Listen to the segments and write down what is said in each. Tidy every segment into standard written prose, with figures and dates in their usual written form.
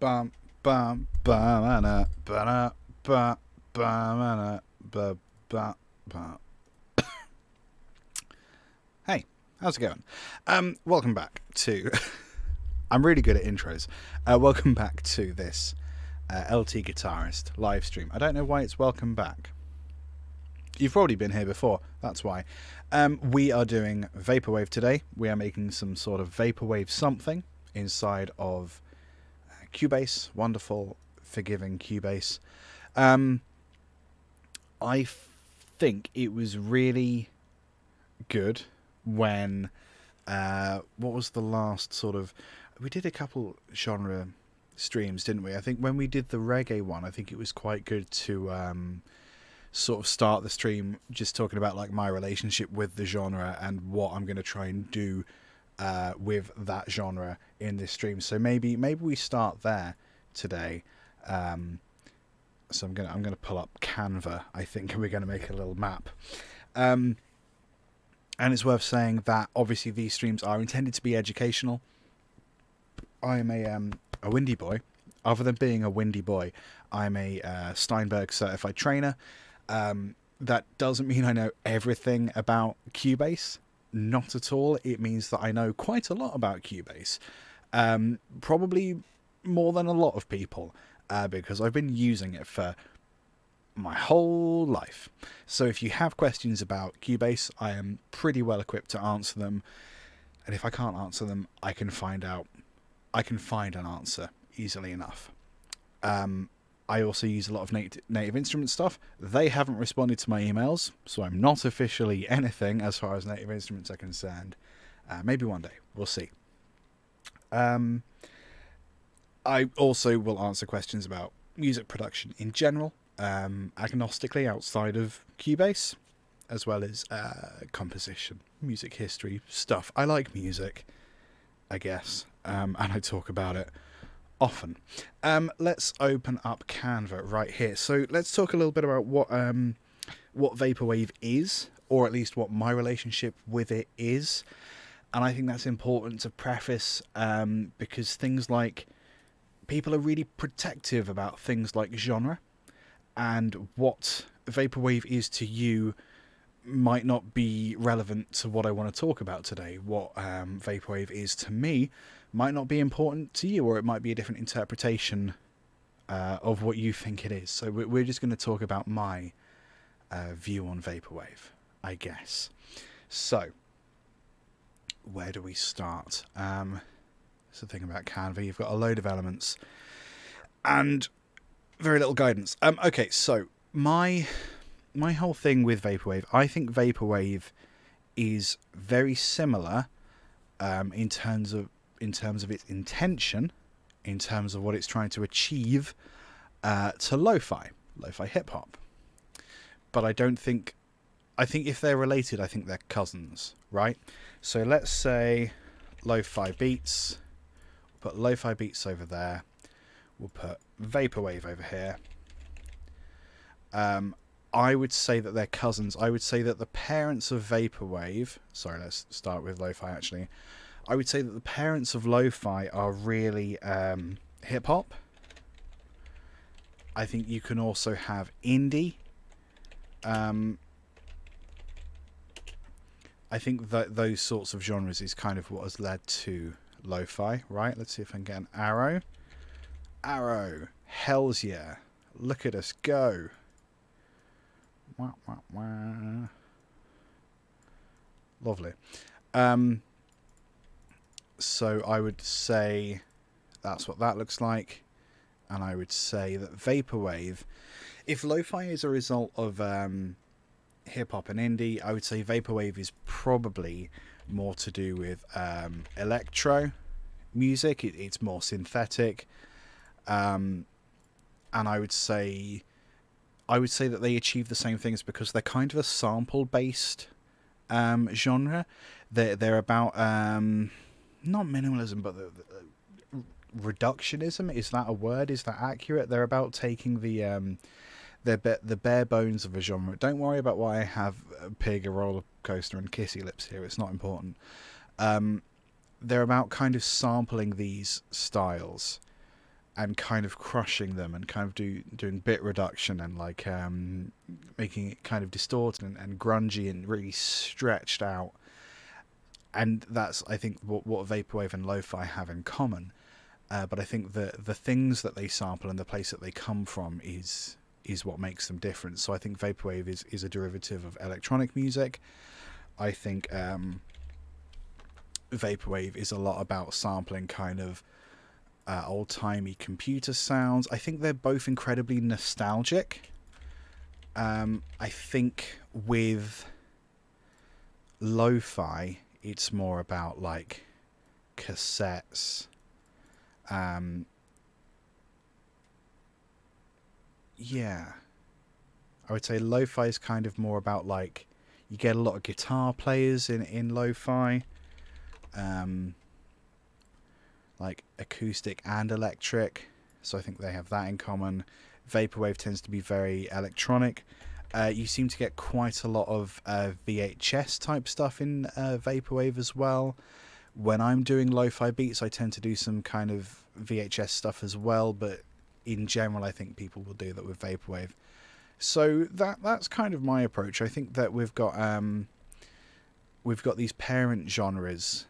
Bum bum banana banana bum banana bum bum bum. Hey, how's it going? Welcome back to. I'm really good at intros. Welcome back to this LTGuitarist live stream. I don't know why it's welcome back. You've already been here before, that's why. We are doing Vapourwave today. We are making some sort of Vapourwave something inside of Cubase. Wonderful, forgiving Cubase. I think it was really good when... what was the last sort of... We did a couple genre streams, didn't we? I think when we did the reggae one, I think it was quite good to... sort of start the stream just talking about like my relationship with the genre and what I'm going to try and do with that genre in this stream. So maybe we start there today. So I'm gonna pull up Canva, I think, and we're going to make a little map. And it's worth saying that obviously these streams are intended to be educational. I am a windy boy. Other than being a windy boy, I'm a Steinberg certified trainer. That doesn't mean I know everything about Cubase. Not at all. It means that I know quite a lot about Cubase. Probably more than a lot of people, because I've been using it for my whole life. So if you have questions about Cubase, I am pretty well equipped to answer them. And if I can't answer them, I can find an answer easily enough. I also use a lot of native instrument stuff. They haven't responded to my emails, so I'm not officially anything as far as native instruments are concerned. Maybe one day. We'll see. I also will answer questions about music production in general, agnostically outside of Cubase, as well as composition, music history stuff. I like music, I guess, and I talk about it often. Let's open up Canva right here. So let's talk a little bit about what Vapourwave is, or at least what my relationship with it is. And I think that's important to preface, because things like people are really protective about things like genre, and what Vapourwave is to you might not be relevant to what I want to talk about today. What Vapourwave is to me might not be important to you, or it might be a different interpretation of what you think it is. So we're just going to talk about my view on Vapourwave, I guess. So, where do we start? That's the thing about Canva. You've got a load of elements and very little guidance. Okay, so my whole thing with Vapourwave, I think Vapourwave is very similar in terms of its intention, in terms of what it's trying to achieve, to lo-fi hip-hop. But I think if they're related, I think they're cousins, right? So let's say lo-fi beats. We'll put lo-fi beats over there. We'll put Vapourwave over here. I would say that they're cousins. I would say that the parents of Vapourwave... Sorry, let's start with lo-fi, actually. I would say that the parents of lo-fi are really hip-hop. I think you can also have indie. I think that those sorts of genres is kind of what has led to lo-fi, right? Let's see if I can get an arrow. Arrow. Hells yeah. Look at us go. Wah, wah, wah. Lovely. So I would say that's what that looks like. And I would say that Vapourwave, if lo-fi is a result of hip-hop and indie, I would say Vapourwave is probably more to do with electro music. It's more synthetic. And I would say that they achieve the same things because they're kind of a sample-based genre. They're about... not minimalism, but the reductionism. Is that a word? Is that accurate? They're about taking the bare bones of a genre. Don't worry about why I have a pig, a roller coaster, and kissy lips here. It's not important. They're about kind of sampling these styles and kind of crushing them and kind of doing bit reduction and like making it kind of distorted and grungy and really stretched out. And that's, I think, what Vaporwave and lo-fi have in common. But I think the things that they sample and the place that they come from is what makes them different. So I think Vaporwave is a derivative of electronic music. I think Vaporwave is a lot about sampling kind of old-timey computer sounds. I think they're both incredibly nostalgic. I think with lo-fi, it's more about like cassettes. Yeah. I would say lo-fi is kind of more about like, you get a lot of guitar players in lo-fi. Like acoustic and electric, so I think they have that in common. Vaporwave tends to be very electronic. You seem to get quite a lot of VHS type stuff in Vaporwave as well. When I'm doing lo-fi beats, I tend to do some kind of VHS stuff as well, but in general I think people will do that with Vaporwave. So that's kind of my approach. I think that we've got these parent genres.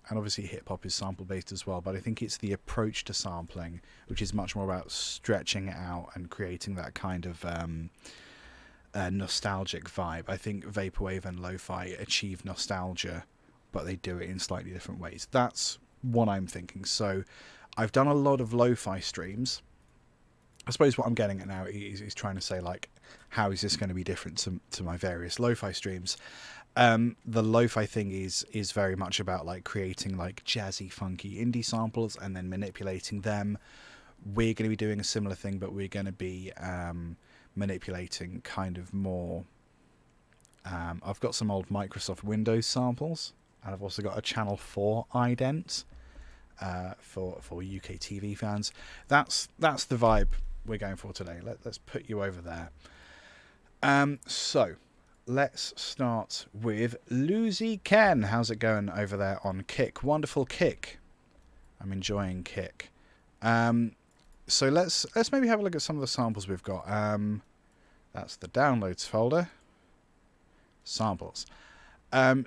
And obviously hip-hop is sample-based as well, but I think it's the approach to sampling, which is much more about stretching it out and creating that kind of nostalgic vibe. I think Vaporwave and lo-fi achieve nostalgia, but they do it in slightly different ways. That's what I'm thinking. So I've done a lot of lo-fi streams. I suppose what I'm getting at now is trying to say, like, how is this going to be different to my various lo-fi streams? The lo-fi thing is very much about like creating like jazzy, funky indie samples and then manipulating them. We're going to be doing a similar thing, but we're going to be manipulating kind of more. I've got some old Microsoft Windows samples, and I've also got a Channel 4 ident for UK TV fans. That's the vibe we're going for today. Let's put you over there. So let's start with Lucy Ken. How's it going over there on Kick? Wonderful Kick. I'm enjoying Kick. So let's maybe have a look at some of the samples we've got. That's the downloads folder. Samples.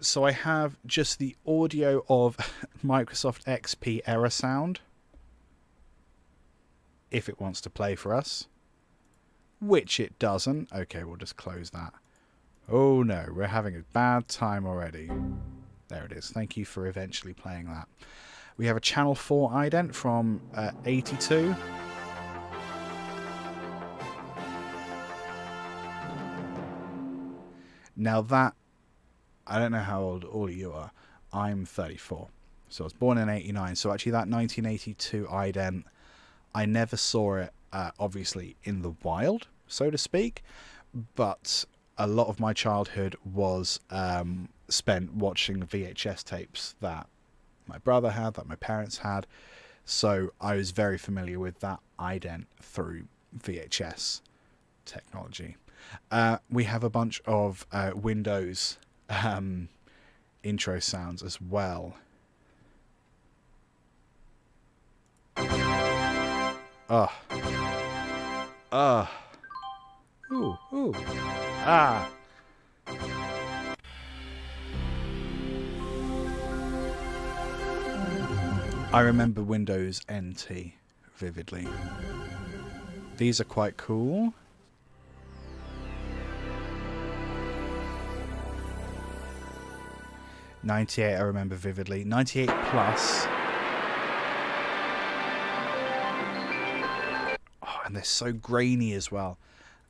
So I have just the audio of Microsoft XP error sound, if it wants to play for us, which it doesn't. Okay, we'll just close that. Oh no, we're having a bad time already. There it is. Thank you for eventually playing that. We have a Channel 4 ident from 82. Now that, I don't know how old all of you are. I'm 34. So I was born in 89. So actually that 1982 ident, I never saw it, obviously, in the wild, so to speak. But a lot of my childhood was spent watching VHS tapes that my brother had, that my parents had. So I was very familiar with that ident through VHS technology. We have a bunch of Windows intro sounds as well. Ooh. Ah. I remember Windows NT vividly. These are quite cool. '98 I remember vividly. 98 plus. Oh, and they're so grainy as well.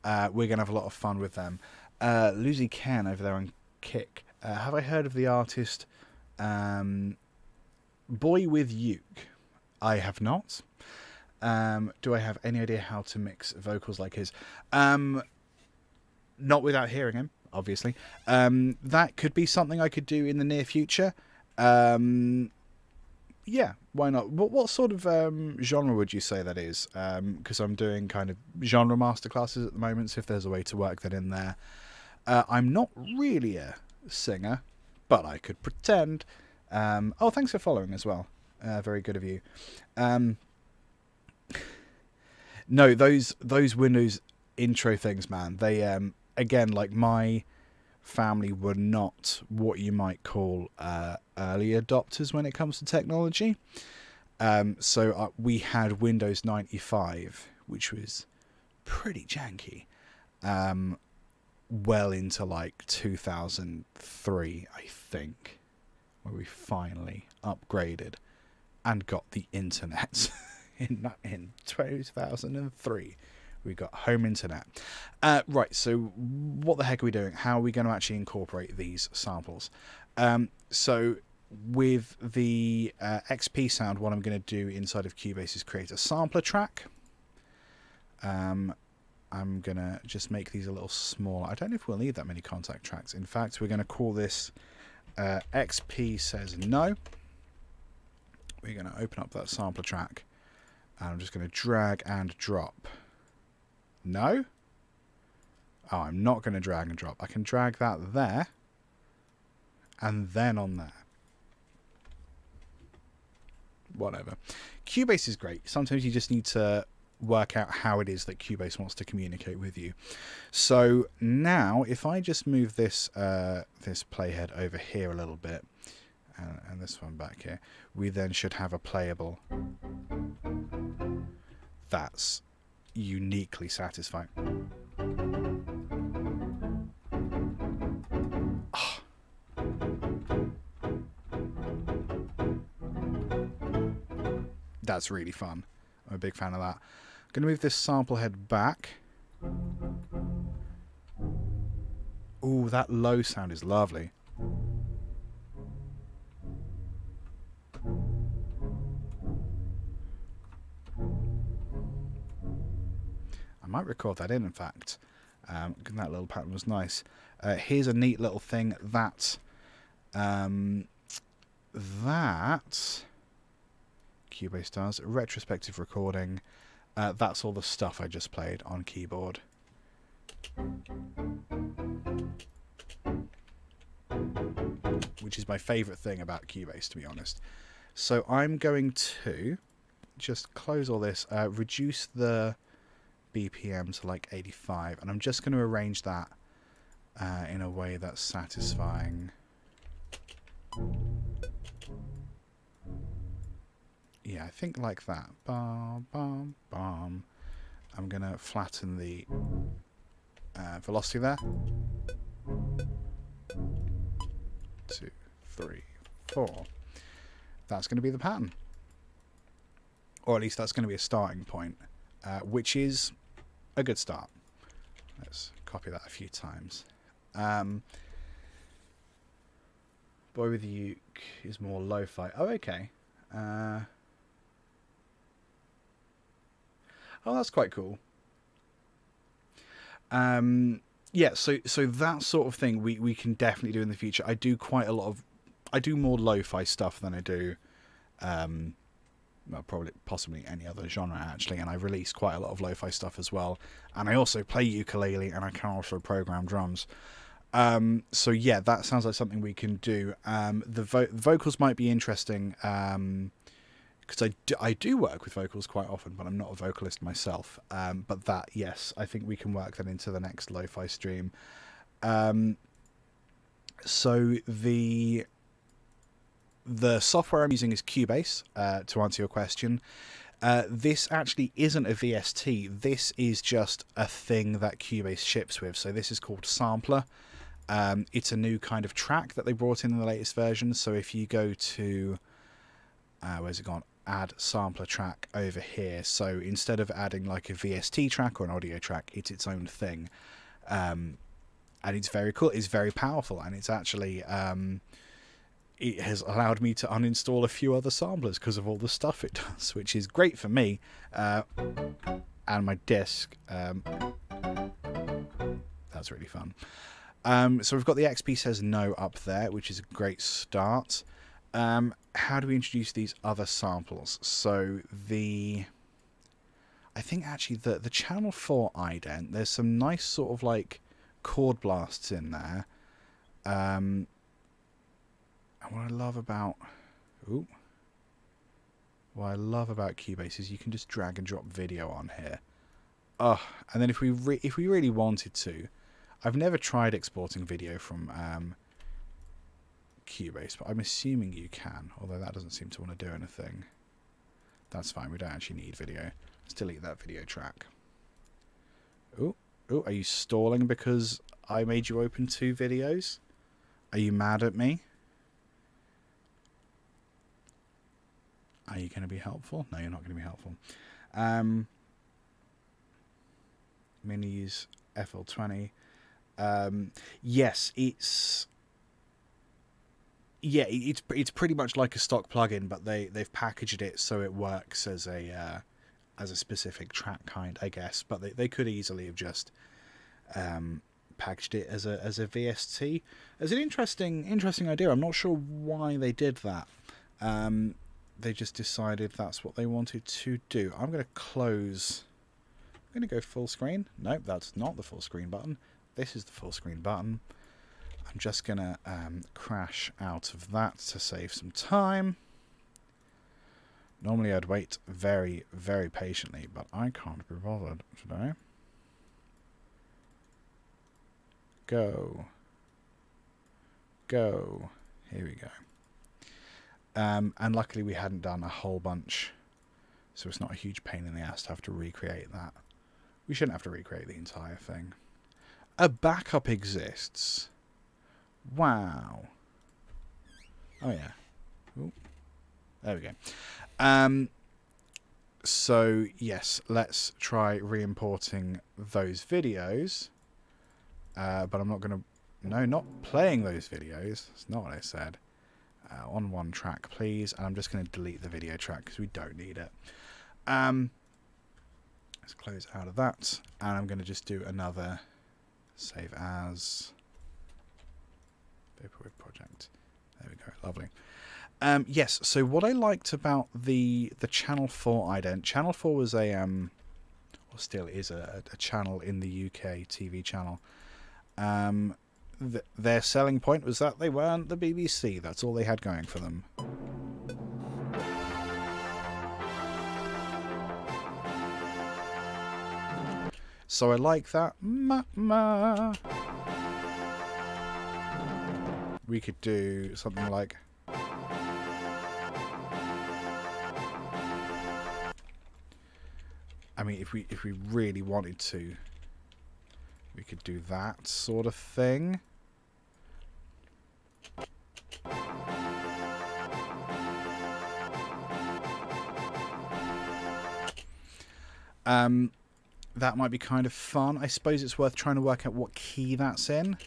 We're going to have a lot of fun with them. Lucy Ken over there on Kick. Have I heard of the artist Boy With Uke? I have not. Do I have any idea how to mix vocals like his? Not without hearing him, obviously. That could be something I could do in the near future. Yeah, why not? What sort of genre would you say that is? Because I'm doing kind of genre masterclasses at the moment, so if there's a way to work that in there. I'm not really a singer, but I could pretend. Oh, thanks for following as well. Very good of you. No, those Windows intro things, man. They again, like, my family were not what you might call early adopters when it comes to technology. So we had Windows 95, which was pretty janky, well into like 2003, I think, where we finally upgraded and got the internet. in 2003 we got home internet. Right, so what the heck are we doing? How are we going to actually incorporate these samples? So with the XP sound, what I'm going to do inside of Cubase is create a sampler track. I'm going to just make these a little smaller. I don't know if we'll need that many contact tracks. In fact, we're going to call this XP says no. We're going to open up that sampler track, and I'm just going to drag and drop. No? Oh, I'm not going to drag and drop. I can drag that there, and then on there. Whatever. Cubase is great. Sometimes you just need to work out how it is that Cubase wants to communicate with you. So now, if I just move this this playhead over here a little bit, and this one back here, we then should have a playable that's uniquely satisfying. Oh. That's really fun. I'm a big fan of that. I'm going to move this sample head back. Ooh, that low sound is lovely. I might record that in fact. That little pattern was nice. Here's a neat little thing that Cubase does. Retrospective recording. That's all the stuff I just played on keyboard. Which is my favourite thing about Cubase, to be honest. So I'm going to just close all this, reduce the BPM to like 85, and I'm just going to arrange that in a way that's satisfying. Yeah, I think like that. Bum, bum, bum. I'm going to flatten the velocity there. 2, 3, 4. That's going to be the pattern. Or at least that's going to be a starting point, which is a good start. Let's copy that a few times. Boy with the Uke is more lo-fi. Oh, okay. Oh, that's quite cool. Yeah, so that sort of thing we can definitely do in the future. I do more lo-fi stuff than I do well, possibly any other genre actually, and I release quite a lot of lo-fi stuff as well. And I also play ukulele, and I can also program drums. So yeah, that sounds like something we can do. The vocals might be interesting, because I do work with vocals quite often, but I'm not a vocalist myself. But that, yes, I think we can work that into the next lo-fi stream. So the software I'm using is Cubase, to answer your question. This actually isn't a VST. This is just a thing that Cubase ships with. So this is called Sampler. It's a new kind of track that they brought in the latest version. So if you go to, where's it gone? Add sampler track over here. So instead of adding like a VST track or an audio track, it's its own thing. And it's very cool. It's very powerful. And it's actually, it has allowed me to uninstall a few other samplers because of all the stuff it does, which is great for me. And my disc. That's really fun. So we've got the XP says no up there, which is a great start. How do we introduce these other samples? So I think actually the channel 4 ident, there's some nice sort of like chord blasts in there. And what I love about, what I love about Cubase is you can just drag and drop video on here. Oh, and then if we really wanted to, I've never tried exporting video from Cubase, but I'm assuming you can, although that doesn't seem to want to do anything. That's fine, we don't actually need video. Let's delete that video track. Oh, are you stalling because I made you open 2 videos? Are you mad at me? Are you going to be helpful? No, you're not going to be helpful. Minis FL20. Yes, it's pretty much like a stock plugin, but they've packaged it so it works as a specific track kind, I guess. But they could easily have just packaged it as a VST. As an interesting idea. I'm not sure why they did that. They just decided that's what they wanted to do. I'm going to close. I'm going to go full screen. Nope, that's not the full screen button. This is the full screen button. I'm just going to crash out of that to save some time. Normally I'd wait very, very patiently, but I can't be bothered today. Go. Here we go. And luckily we hadn't done a whole bunch, so it's not a huge pain in the ass to have to recreate that. We shouldn't have to recreate the entire thing. A backup exists. Wow. Oh yeah. Ooh. There we go. So yes, let's try re-importing those videos. But I'm not going to... No, not playing those videos. That's not what I said. On one track, please. And I'm just going to delete the video track because we don't need it. Let's close out of that. And I'm going to just do another save as Vapourwave project. There we go. Lovely. Yes, so what I liked about the Channel 4 ident... Channel 4 was a... or still is a channel in the UK, TV channel. Their selling point was that they weren't the BBC. That's all they had going for them. So I like that. We could do something like... I mean, if we really wanted to, we could do that sort of thing. That might be kind of fun. I suppose it's worth trying to work out what key that's in.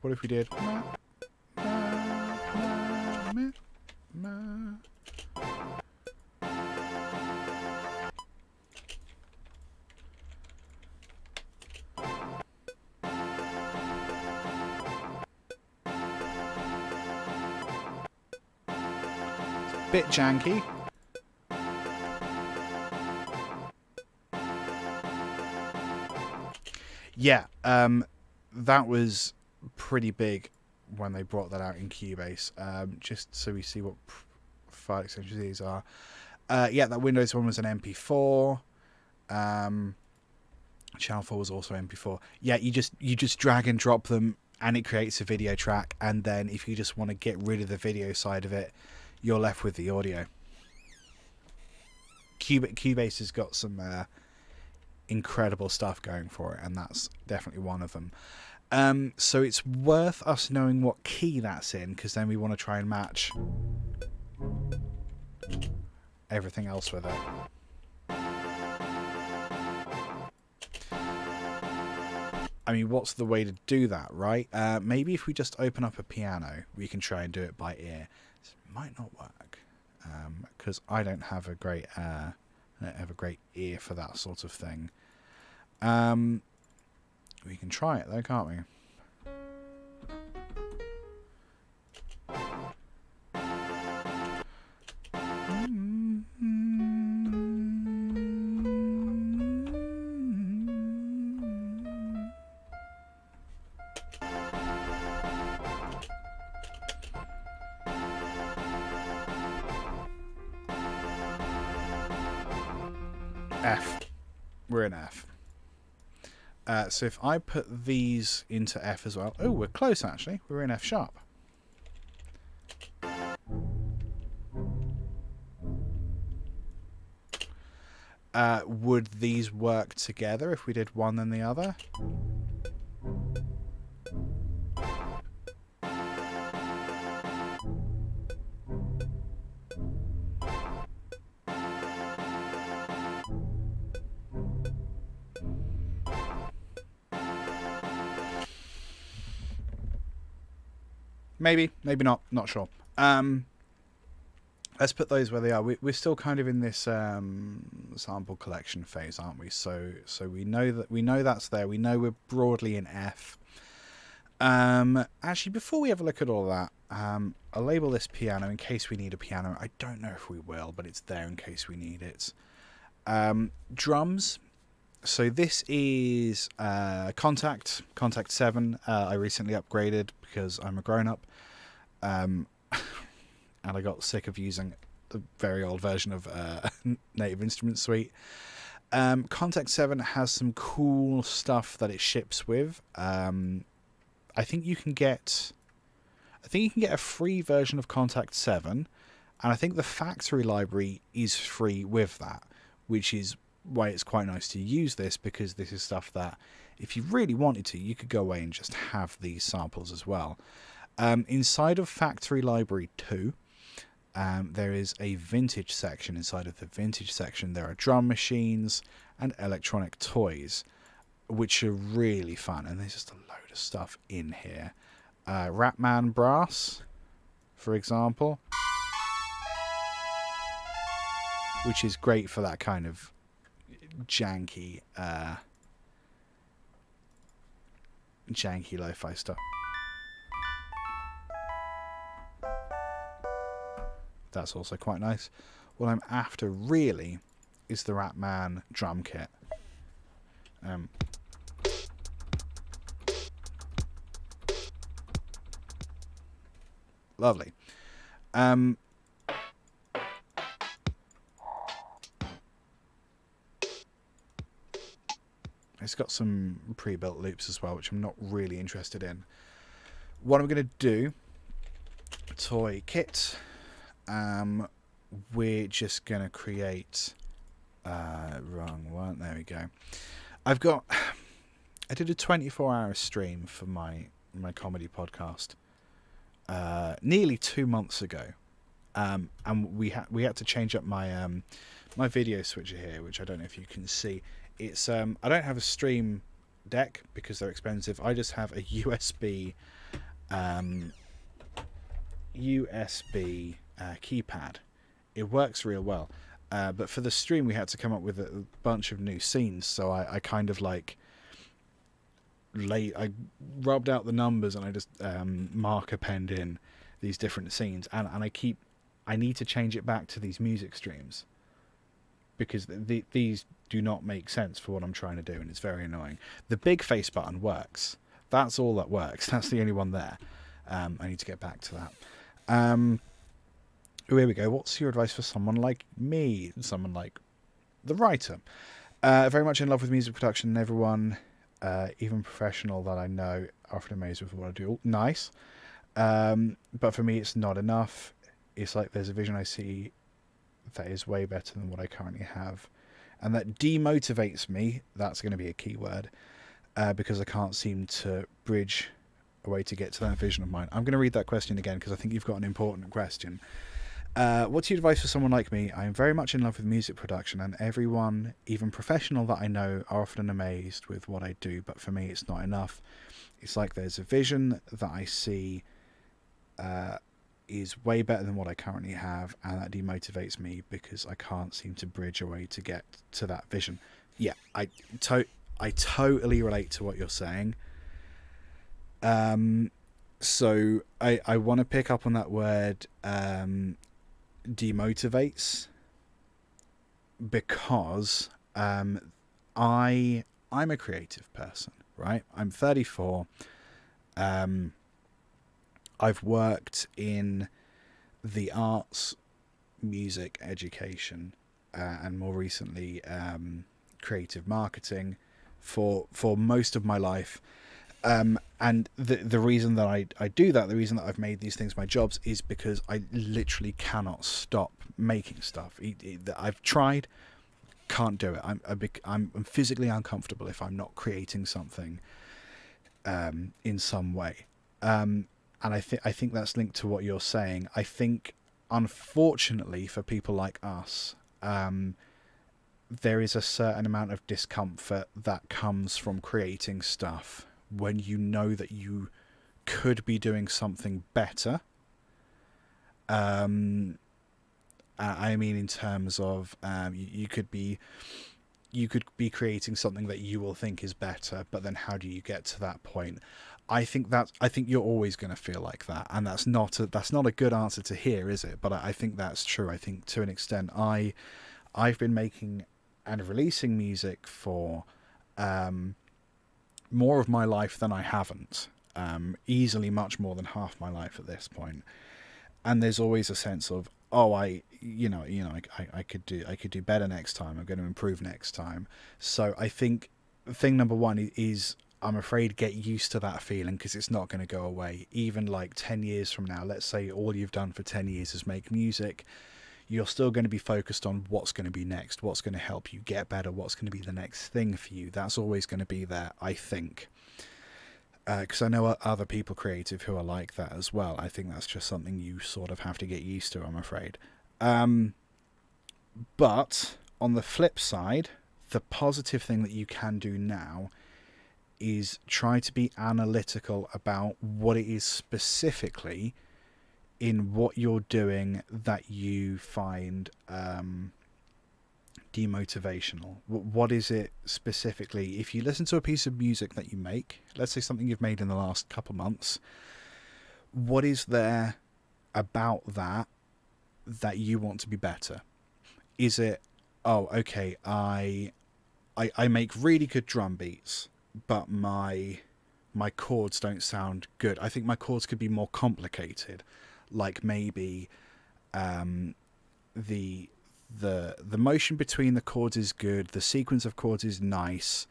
What if we did? Bit janky. Yeah, that was pretty big when they brought that out in Cubase. Just so we see what file extensions these are. Yeah, that Windows one was an MP4. Channel 4 was also MP4. Yeah, you just drag and drop them, and it creates a video track. And then if you just want to get rid of the video side of it, you're left with the audio. Cubase has got some incredible stuff going for it, and that's definitely one of them. So it's worth us knowing what key that's in, because then we want to try and match everything else with it. I mean, what's the way to do that, right? Maybe if we just open up a piano, we can try and do it by ear. This might not work, because I don't have a great ear for that sort of thing. We can try it though, can't we? F. We're in F. So if I put these into F as well... Oh, we're close, actually. We're in F sharp. Would these work together if we did one then the other? Maybe, maybe not. Not sure. Let's put those where they are. We're still kind of in this sample collection phase, aren't we? So we know that's there. We know we're broadly in F. Actually, before we have a look at all that, I'll label this piano in case we need a piano. I don't know if we will, but it's there in case we need it. Drums. So this is Contact 7. I recently upgraded because I'm a grown-up. And I got sick of using the very old version of Native Instruments Suite. Contact 7 has some cool stuff that it ships with. I think you can get a free version of Contact 7, and I think the factory library is free with that, which is why it's quite nice to use this, because this is stuff that if you really wanted to, you could go away and just have these samples as well. Inside of Factory Library 2, there is a vintage section. Inside of the vintage section, there are drum machines and electronic toys, which are really fun. And there's just a load of stuff in here. Ratman Brass, for example, which is great for that kind of janky lo-fi stuff. That's also quite nice. What I'm after really is the Ratman drum kit. Lovely. It's got some pre-built loops as well, which I'm not really interested in. What I'm going to do, toy kit. We're just going to create... wrong one. There we go. I did a 24-hour stream for my comedy podcast nearly 2 months ago. And we had to change up my my video switcher here, which I don't know if you can see. It's I don't have a stream deck because they're expensive. I just have a USB keypad. It works real well, but for the stream we had to come up with a bunch of new scenes, so I kind of like I rubbed out the numbers and I just marker penned in these different scenes, and I need to change it back to these music streams because these do not make sense for what I'm trying to do, and it's very annoying. The big face button works. That's all that works. That's the only one there. I need to get back to that. Here we go. What's your advice for someone like me? Someone like the writer. Very much in love with music production, and everyone, even professional that I know, are often amazed with what I do. Nice. But for me, it's not enough. It's like there's a vision I see that is way better than what I currently have. And that demotivates me. That's going to be a key word. Because I can't seem to bridge a way to get to that vision of mine. I'm going to read that question again because I think you've got an important question. What's your advice for someone like me? I am very much in love with music production, and everyone, even professional that I know, are often amazed with what I do, but for me it's not enough. It's like there's a vision that I see is way better than what I currently have, and that demotivates me because I can't seem to bridge a way to get to that vision. Yeah, I totally relate to what you're saying. So I want to pick up on that word demotivates, because I'm a creative person, right? I'm 34. I've worked in the arts, music, education and more recently creative marketing for most of my life. And the reason that I do that, the reason that I've made these things my jobs, is because I literally cannot stop making stuff. I've tried, can't do it. I'm physically uncomfortable if I'm not creating something in some way. And I think that's linked to what you're saying. I think, unfortunately, for people like us, there is a certain amount of discomfort that comes from creating stuff when you know that you could be doing something better. I mean, in terms of you could be creating something that you will think is better, but then how do you get to that point? I think you're always going to feel like that, and that's not a good answer to hear, is it? But I think that's true. I think to an extent, I've been making and releasing music for more of my life than I haven't. Easily much more than half my life at this point. And there's always a sense of, I could do better next time. I'm going to improve next time. So I think thing number one is, I'm afraid, get used to that feeling, because it's not going to go away. Even like 10 years from now, let's say all you've done for 10 years is make music, you're still going to be focused on what's going to be next, what's going to help you get better, what's going to be the next thing for you. That's always going to be there, I think. Because I know other people creative who are like that as well. I think that's just something you sort of have to get used to, I'm afraid. But on the flip side, the positive thing that you can do now is try to be analytical about what it is specifically in what you're doing that you find demotivational. What is it specifically? If you listen to a piece of music that you make, let's say something you've made in the last couple months, what is there about that you want to be better? Is it, okay, I make really good drum beats, but my chords don't sound good. I think my chords could be more complicated. Like maybe the motion between the chords is good, the sequence of chords is nice,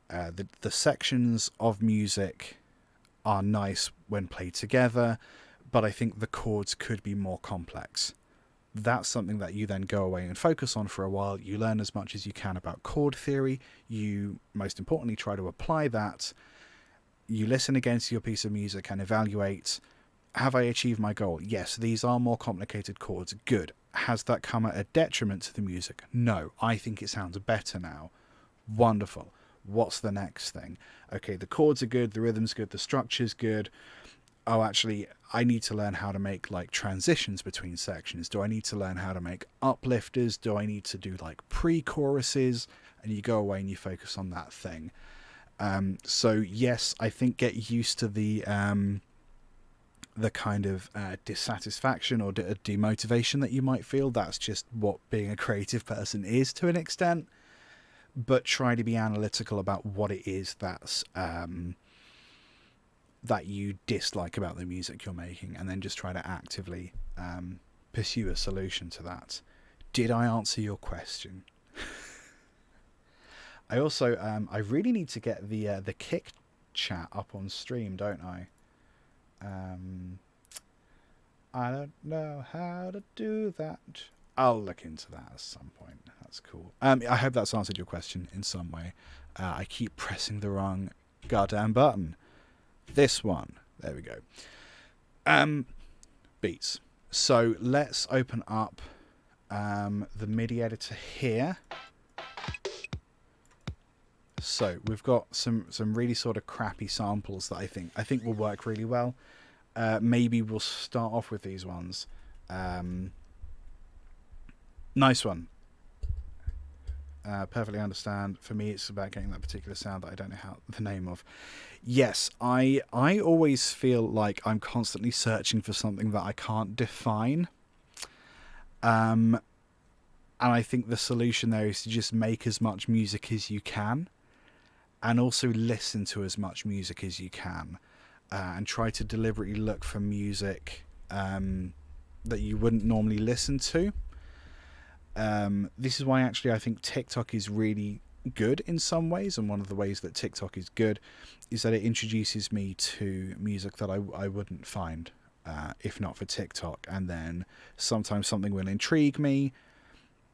the sections of music are nice when played together, but I think the chords could be more complex. That's something that you then go away and focus on for a while. You learn as much as you can about chord theory. You, most importantly, try to apply that. You listen again to your piece of music and evaluate, have I achieved my goal? Yes, these are more complicated chords. Good. Has that come at a detriment to the music? No. I think it sounds better now. Wonderful. What's the next thing? Okay, the chords are good, the rhythm's good, the structure's good. Oh, actually, I need to learn how to make like transitions between sections. Do I need to learn how to make uplifters? Do I need to do like pre-choruses? And you go away and you focus on that thing. So yes, I think get used to the kind of dissatisfaction or demotivation that you might feel. That's just what being a creative person is to an extent. But try to be analytical about what it is that's that you dislike about the music you're making, and then just try to actively pursue a solution to that. Did I answer your question? I also I really need to get the kick chat up on stream, don't I? I don't know how to do that. I'll look into that at some point. That's cool. I hope that's answered your question in some way. I keep pressing the wrong goddamn button. This one. There we go. Beats. So let's open up the MIDI editor here. So we've got some really sort of crappy samples that I think will work really well. Maybe we'll start off with these ones. Nice one. Perfectly understand. For me, it's about getting that particular sound that I don't know the name of. Yes, I always feel like I'm constantly searching for something that I can't define. And I think the solution there is to just make as much music as you can, and also listen to as much music as you can, and try to deliberately look for music that you wouldn't normally listen to. This is why actually I think TikTok is really good in some ways, and one of the ways that TikTok is good is that it introduces me to music that I wouldn't find if not for TikTok. And then sometimes something will intrigue me,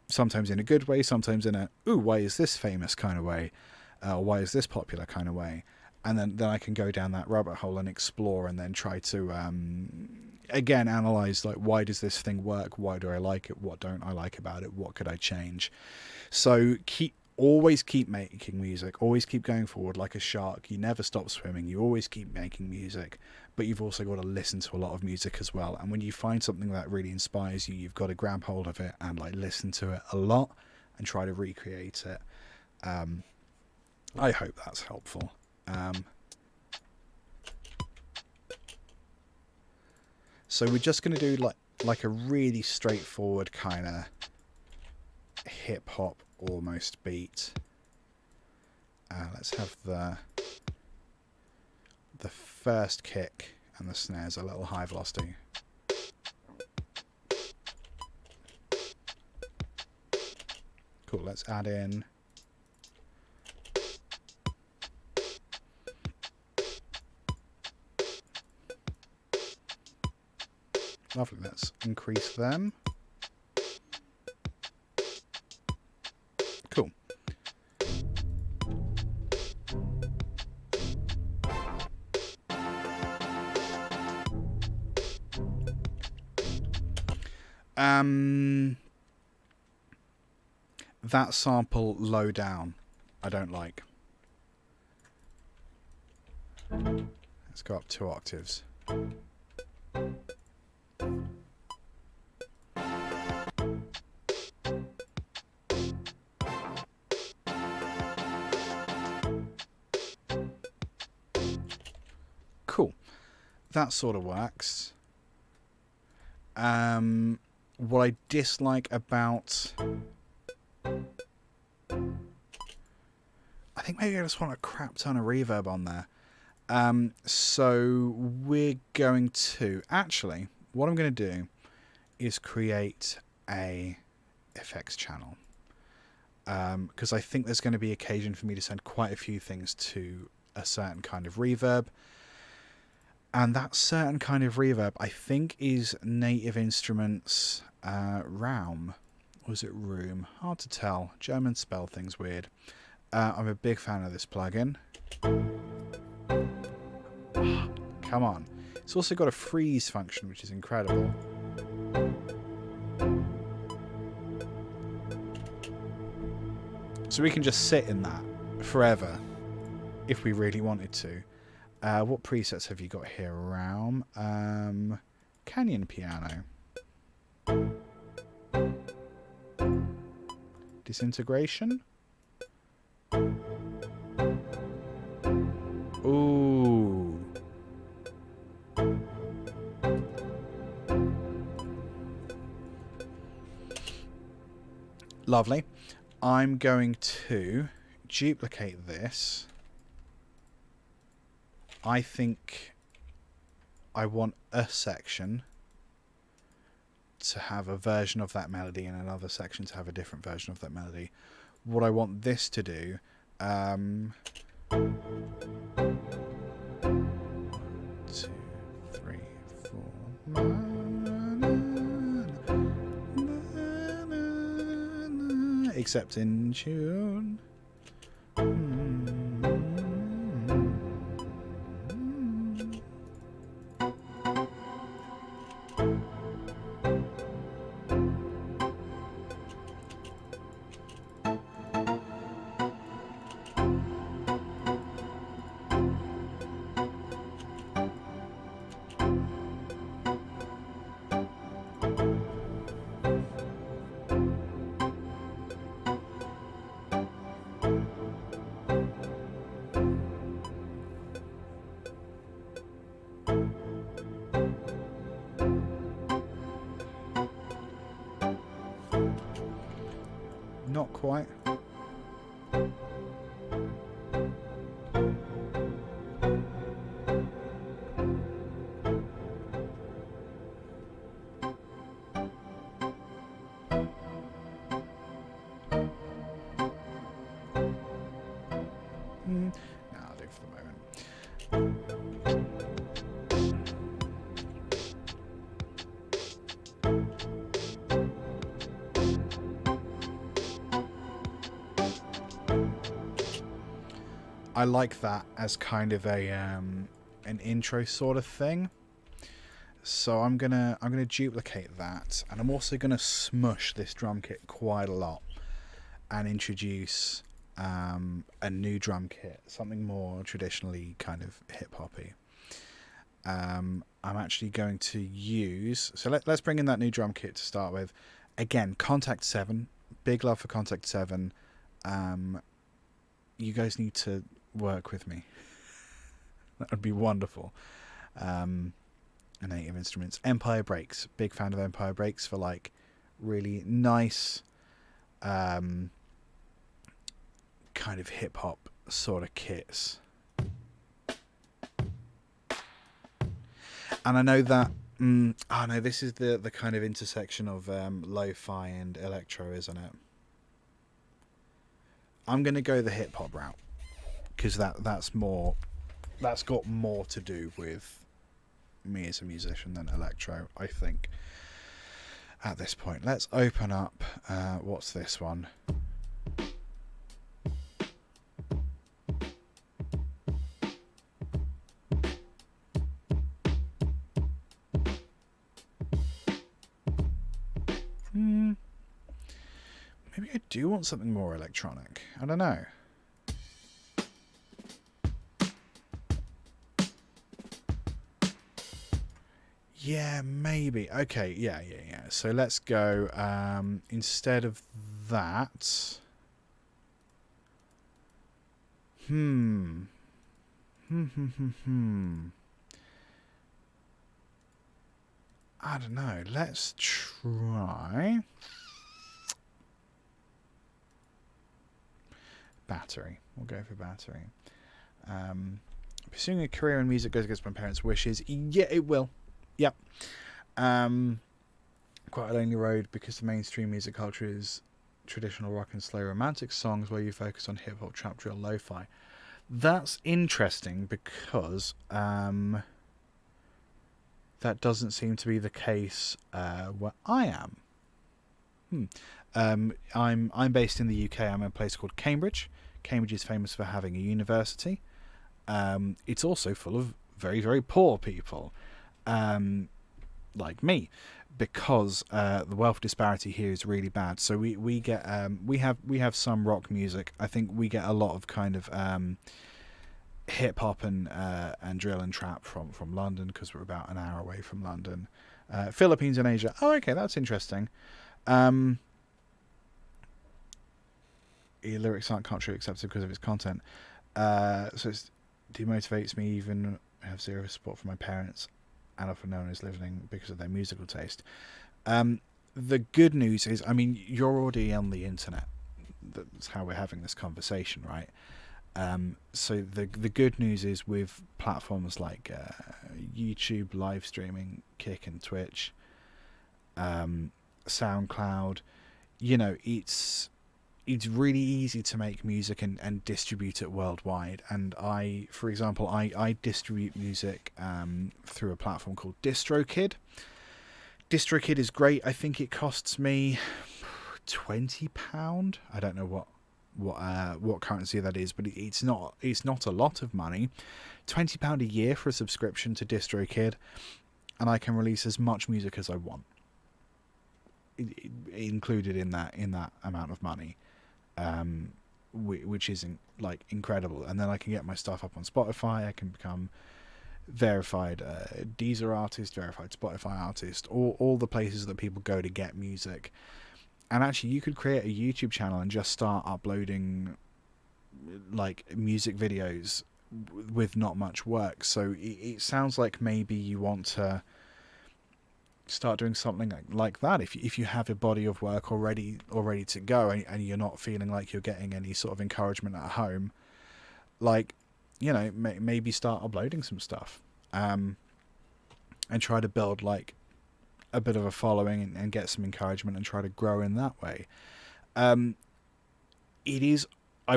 sometimes in a good way, sometimes in a ooh, why is this famous kind of way, why is this popular kind of way. And then I can go down that rabbit hole and explore, and then try to again analyze, like, why does this thing work, why do I like it, what don't I like about it, what could I change. So always keep making music, always keep going forward like a shark. You never stop swimming, you always keep making music, but you've also got to listen to a lot of music as well. And when you find something that really inspires you, you've got to grab hold of it and like listen to it a lot and try to recreate it. I hope that's helpful. So we're just going to do like a really straightforward kind of hip hop almost beat. Let's have the first kick and the snares a little high velocity. Cool, let's add in lovely, let's increase them. Cool. That sample low down, I don't like. Let's go up 2 octaves. Cool. That sort of works. What I dislike about... I think maybe I just want a crap ton of reverb on there. So we're going to... Actually, what I'm going to do is create a effects channel. Because I think there's going to be occasion for me to send quite a few things to a certain kind of reverb. And that certain kind of reverb, I think, is Native Instruments Raum. Or is it Room? Hard to tell. Germans spell things weird. I'm a big fan of this plugin. Come on. It's also got a freeze function, which is incredible. So we can just sit in that forever if we really wanted to. What presets have you got here, Raum? Canyon Piano. Disintegration. Ooh. Lovely. I'm going to duplicate this. I think I want a section to have a version of that melody and another section to have a different version of that melody. What I want this to do, 1, 2, 3, 4, except in tune. Not quite. I like that as kind of a an intro sort of thing. So I'm gonna duplicate that, and I'm also gonna smush this drum kit quite a lot and introduce a new drum kit, something more traditionally kind of hip hoppy. I'm actually going to use, so let's bring in that new drum kit to start with. Again, Contact 7, big love for Contact 7. You guys need to work with me. That would be wonderful. Native Instruments, Empire Breaks, big fan of Empire Breaks for like really nice kind of hip hop sort of kits. And I know that this is the kind of intersection of lo-fi and electro, isn't it? I'm going to go the hip hop route because that's got more to do with me as a musician than electro, I think, at this point. Let's open up what's this one? Maybe I do want something more electronic. I don't know. Yeah, maybe. Okay, yeah. So let's go, instead of that... I don't know. Let's try... Battery. We'll go for battery. Pursuing a career in music goes against my parents' wishes. Yeah, it will. Yep. Quite a lonely road because the mainstream music culture is traditional rock and slow romantic songs where you focus on hip hop, trap, drill, lo-fi. That's interesting because that doesn't seem to be the case where I am. I'm based in the UK. I'm in a place called Cambridge. Cambridge is famous for having a university. It's also full of very, very poor people. Like me, because the wealth disparity here is really bad. So we get we have some rock music. I think we get a lot of kind of hip hop and drill and trap from London because we're about an hour away from London. Philippines and Asia. Oh, okay, that's interesting. Your lyrics aren't culturally accepted because of its content. So it demotivates me, even have zero support from my parents, and often known as living because of their musical taste. The good news is, I mean, you're already on the internet. That's how we're having this conversation, right? So the good news is with platforms like YouTube live streaming, Kick and Twitch, SoundCloud, you know, it's really easy to make music and distribute it worldwide. And for example, I distribute music through a platform called DistroKid. DistroKid is great. I think it costs me £20. I don't know what currency that is, but it's not a lot of money. £20 a year for a subscription to DistroKid, and I can release as much music as I want, included in that amount of money. Which isn't like incredible, and then I can get my stuff up on Spotify. I can become verified Deezer artist, verified Spotify artist, all the places that people go to get music. And actually, you could create a YouTube channel and just start uploading like music videos with not much work. So it sounds like maybe you want to start doing something like that if you have a body of work already to go, and you're not feeling like you're getting any sort of encouragement at home. Like, you know, maybe start uploading some stuff and try to build like a bit of a following and get some encouragement and try to grow in that way. I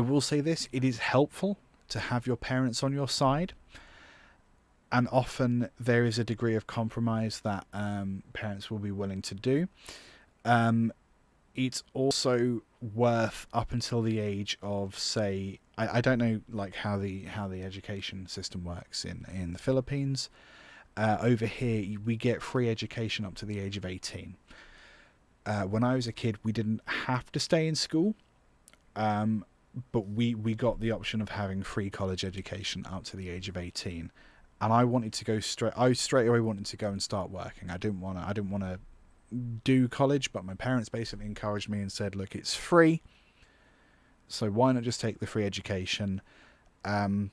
will say this, it is helpful to have your parents on your side. And often there is a degree of compromise that parents will be willing to do. It's also worth up until the age of, say, I don't know like how the education system works in the Philippines. Over here we get free education up to the age of 18. When I was a kid, we didn't have to stay in school, but we got the option of having free college education up to the age of 18. And I wanted to go straight away wanted to go and start working. I didn't want to do college, but my parents basically encouraged me and said, look, it's free, so why not just take the free education? And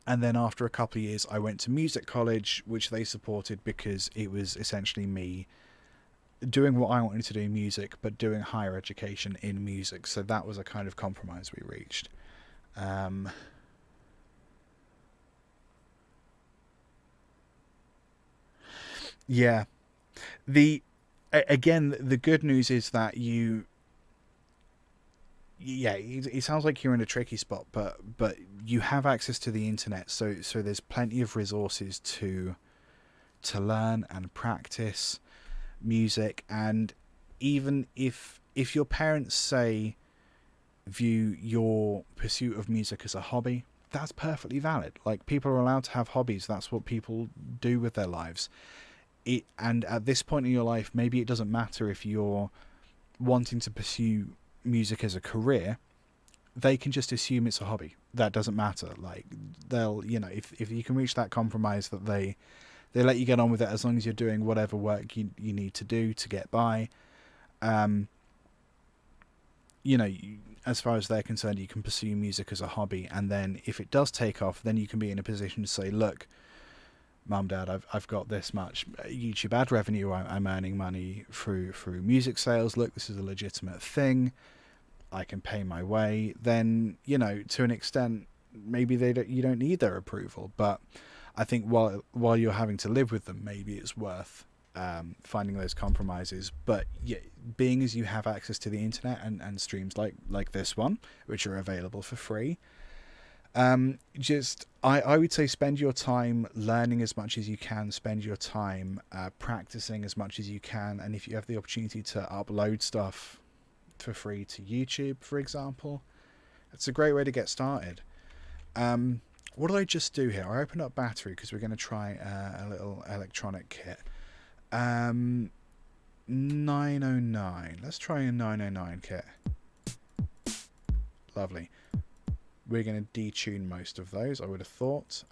then after a couple of years I went to music college, which they supported because it was essentially me doing what I wanted to do in music, but doing higher education in music. So that was a kind of compromise we reached. Yeah. The good news is that it sounds like you're in a tricky spot, but you have access to the internet, so there's plenty of resources to learn and practice music. And even if your parents view your pursuit of music as a hobby, that's perfectly valid. Like, people are allowed to have hobbies. That's what people do with their lives. And at this point in your life, maybe it doesn't matter if you're wanting to pursue music as a career. They can just assume it's a hobby. That doesn't matter. Like, they'll, if you can reach that compromise that they let you get on with it, as long as you're doing whatever work you need to do to get by. As far as they're concerned, you can pursue music as a hobby, and then if it does take off, then you can be in a position to say, look, Mum, Dad, I've got this much YouTube ad revenue. I'm earning money through music sales. Look, this is a legitimate thing. I can pay my way. Then, to an extent, maybe you don't need their approval. But I think while you're having to live with them, maybe it's worth finding those compromises. But yeah, being as you have access to the internet and streams like this one, which are available for free, I would say spend your time learning as much as you can, spend your time practicing as much as you can, and if you have the opportunity to upload stuff for free to YouTube, for example, it's a great way to get started. What did I just do here? I opened up Battery because we're going to try a little electronic kit. 909. Let's try a 909 kit. Lovely. We're going to detune most of those, I would have thought.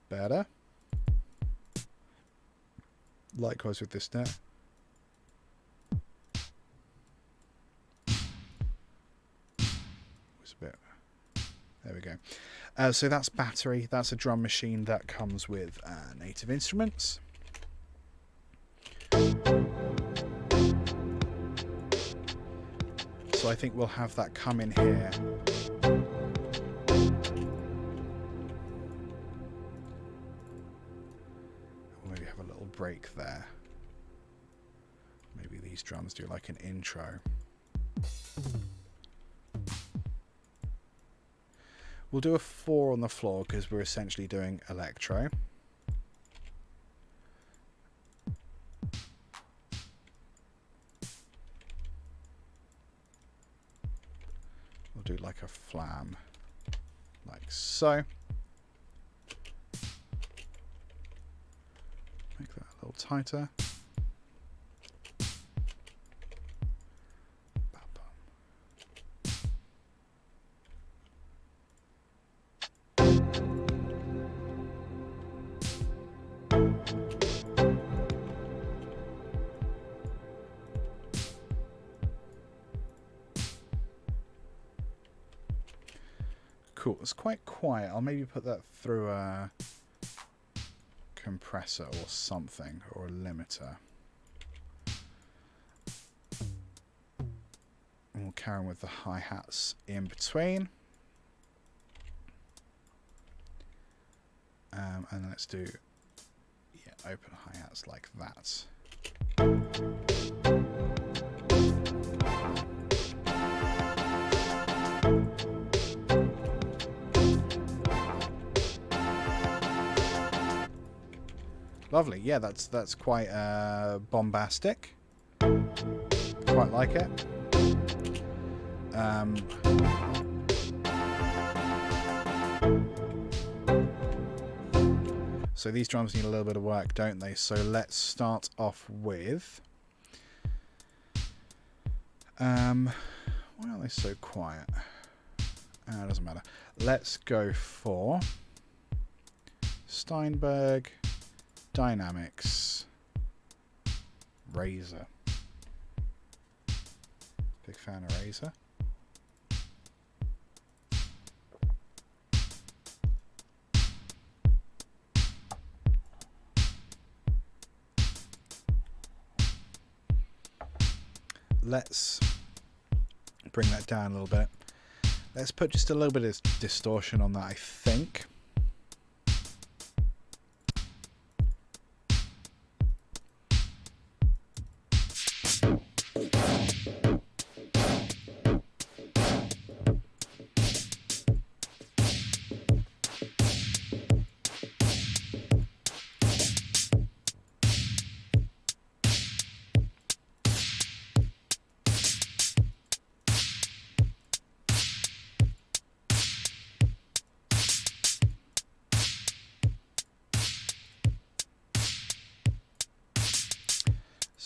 Better. Likewise with this net. Was a bit. There we go. So that's Battery. That's a drum machine that comes with Native Instruments. So I think we'll have that come in here. We'll maybe have a little break there. Maybe these drums do like an intro. We'll do a 4 on the floor because we're essentially doing electro. We'll do like a flam, like so. Make that a little tighter. Cool, it's quite quiet. I'll maybe put that through a compressor or something, or a limiter. And we'll carry on with the hi-hats in between. And let's do, open hi-hats like that. Lovely. Yeah, that's quite bombastic. Quite like it. So these drums need a little bit of work, don't they? So let's start off with... why are they so quiet? It doesn't matter. Let's go for Steinberg Dynamics Razor. Big fan of Razor. Let's bring that down a little bit. Let's put just a little bit of distortion on that, I think.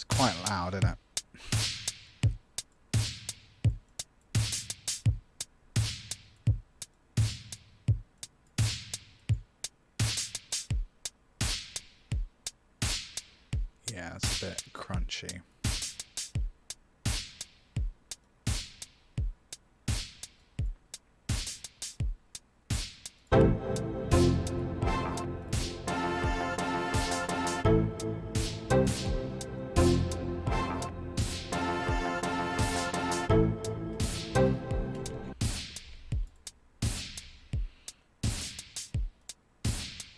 Quite loud, isn't it? Yeah, it's a bit crunchy.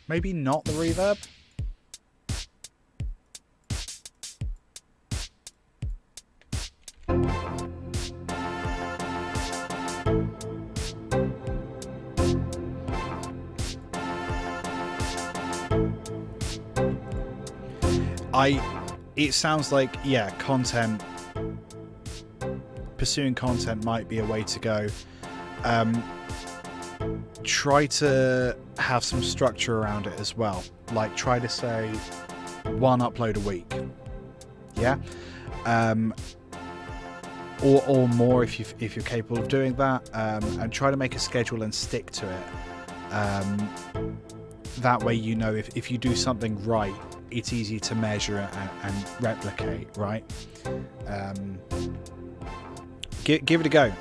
Maybe not the reverb. It sounds like, yeah, pursuing content might be a way to go. Try to have some structure around it as well. Like, try to say 1 upload a week. Yeah? Or more if you're capable of doing that. And try to make a schedule and stick to it. That way, you know, if you do something right, it's easy to measure and replicate, right? Give it a go.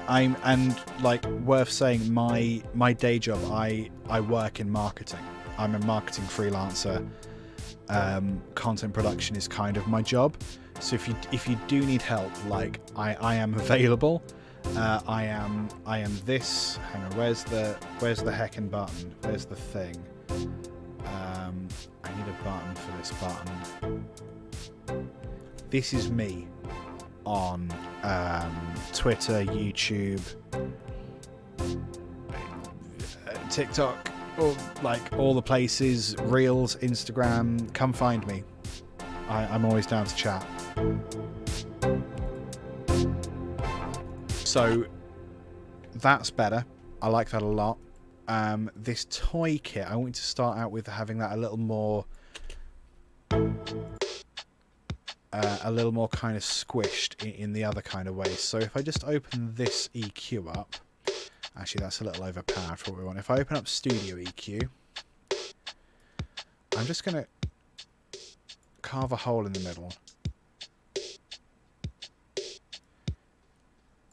Worth saying, my day job, I work in marketing. I'm a marketing freelancer. Content production is kind of my job. So if you do need help, like I am available. I am this. Hang on, where's the heckin' button? Where's the thing? I need a button for this button. This is me on Twitter, YouTube, TikTok, or like all the places, Reels, Instagram. Come find me. I'm always down to chat. So that's better. I like that a lot. This toy kit, I want to start out with having that a little more kind of squished in the other kind of way. So if I just open this EQ up, actually that's a little overpowered for what we want. If I open up Studio EQ, I'm just going to carve a hole in the middle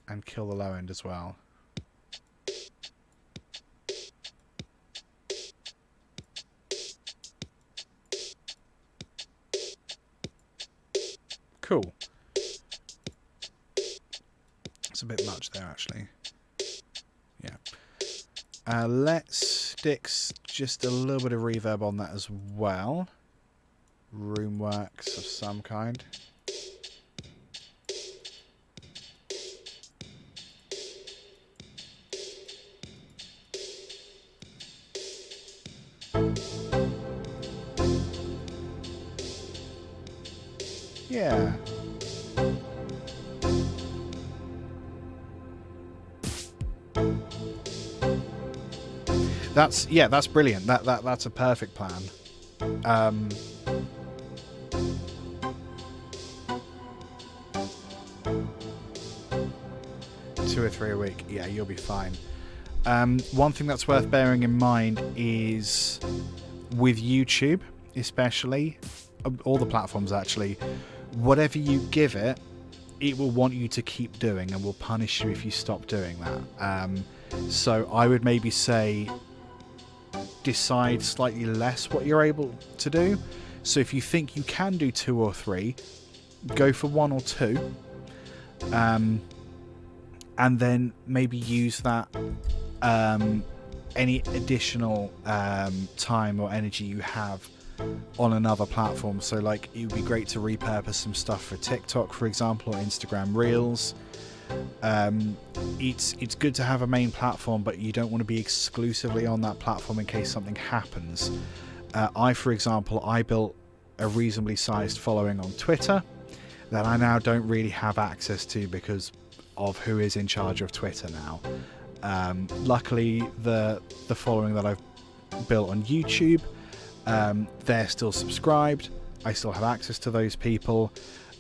and kill the low end as well. Cool. It's a bit much there, actually. Yeah. Let's stick just a little bit of reverb on that as well. Roomworks of some kind. Yeah. That's brilliant. That's a perfect plan. 2 or 3 a week. Yeah, you'll be fine. One thing that's worth bearing in mind is with YouTube, especially, all the platforms actually, whatever you give it, it will want you to keep doing and will punish you if you stop doing that. So I would maybe say decide slightly less what you're able to do. So if you think you can do 2 or 3, go for 1 or 2. And then maybe use that any additional time or energy you have on another platform. So like it would be great to repurpose some stuff for TikTok, for example, or Instagram Reels. It's good to have a main platform, but you don't want to be exclusively on that platform in case something happens. For example, I built a reasonably sized following on Twitter that I now don't really have access to because of who is in charge of Twitter now. Luckily, the following that I've built on YouTube, they're still subscribed. I still have access to those people,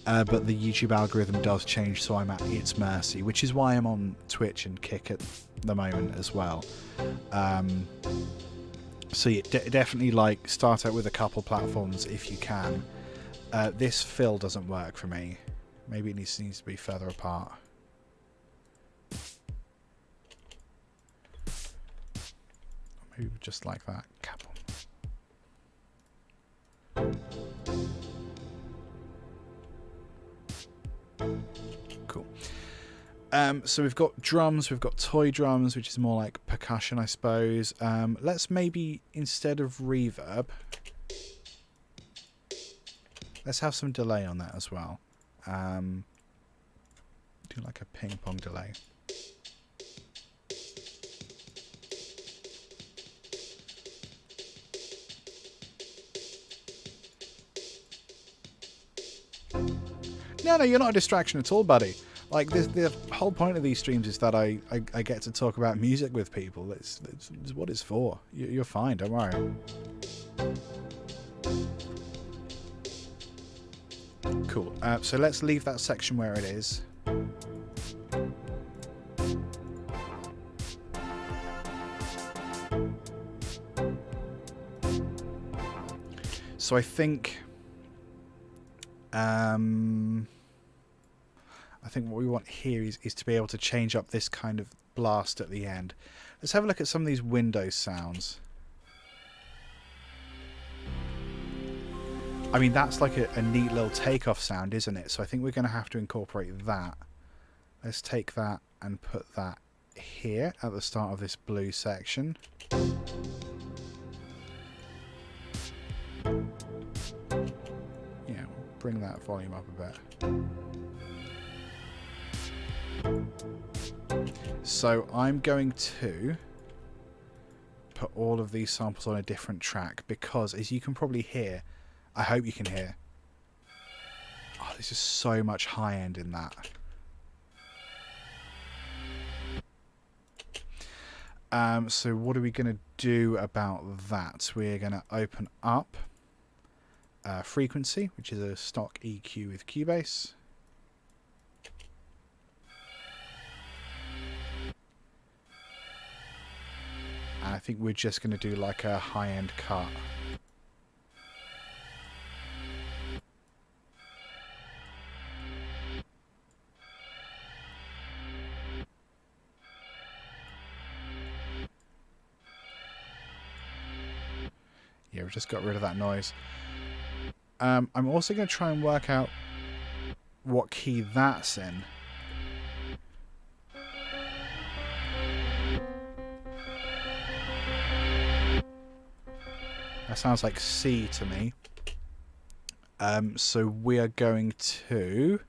but the YouTube algorithm does change, so I'm at its mercy, which is why I'm on Twitch and Kick at the moment as well. So yeah, definitely like start out with a couple platforms if you can. This fill doesn't work for me. Maybe it needs to be further apart. Maybe just like that. Cool. So we've got drums, we've got toy drums, which is more like percussion, I suppose. Let's maybe, instead of reverb, let's have some delay on that as well. Do like a ping pong delay. No, you're not a distraction at all, buddy. Like, the whole point of these streams is that I get to talk about music with people. It's what it's for. You're fine, don't worry. Cool. So let's leave that section where it is. So I think what we want here is to be able to change up this kind of blast at the end. Let's have a look at some of these Windows sounds. I mean, that's like a neat little takeoff sound, isn't it? So I think we're going to have to incorporate that. Let's take that and put that here at the start of this blue section. Yeah, we'll bring that volume up a bit. So I'm going to put all of these samples on a different track because, as you can probably hear, I hope you can hear, oh, there's just so much high end in that. So what are we going to do about that? We're going to open up frequency, which is a stock EQ with Cubase. And I think we're just going to do like a high-end cut. Yeah, we've just got rid of that noise. I'm also going to try and work out what key that's in. That sounds like C to me. So we are going to...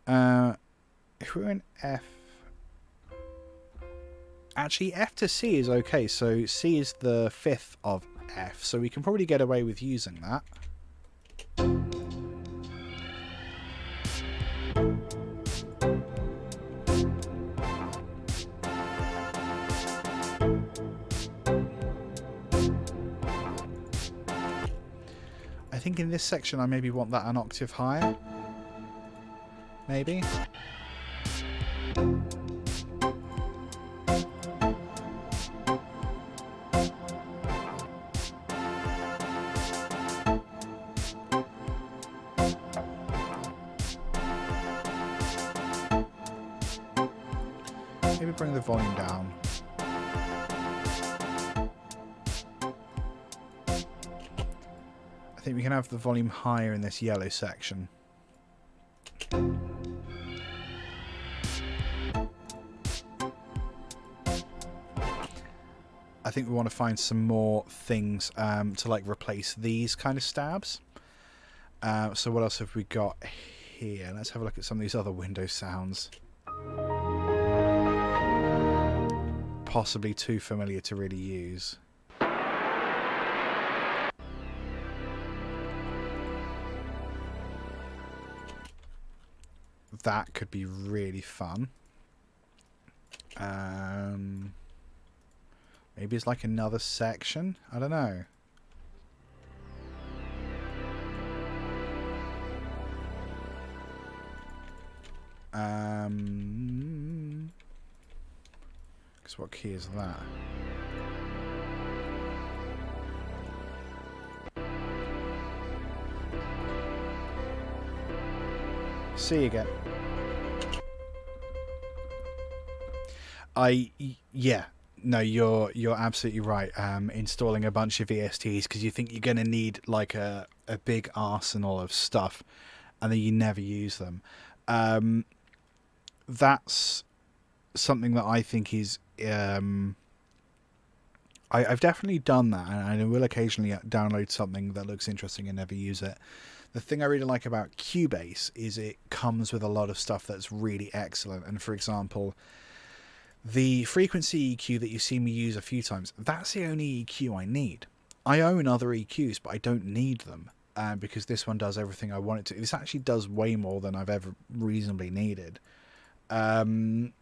if we're in F... Actually, F to C is okay. So C is the fifth of F. So we can probably get away with using that. think in this section I maybe want that an octave higher. Maybe. Maybe bring the volume down. I think we can have the volume higher in this yellow section. I think we want to find some more things to like replace these kind of stabs. So what else have we got here? Let's have a look at some of these other window sounds. Possibly too familiar to really use. That could be really fun. Maybe it's like another section. I don't know. Because what key is that? See you again. Yeah. No, you're absolutely right. Installing a bunch of VSTs because you think you're going to need like a big arsenal of stuff, and then you never use them. That's something that I think is. I've definitely done that, and I will occasionally download something that looks interesting and never use it. The thing I really like about Cubase is it comes with a lot of stuff that's really excellent. And for example, the frequency EQ that you see me use a few times, that's the only EQ I need. I own other EQs, but I don't need them because this one does everything I want it to. This actually does way more than I've ever reasonably needed. And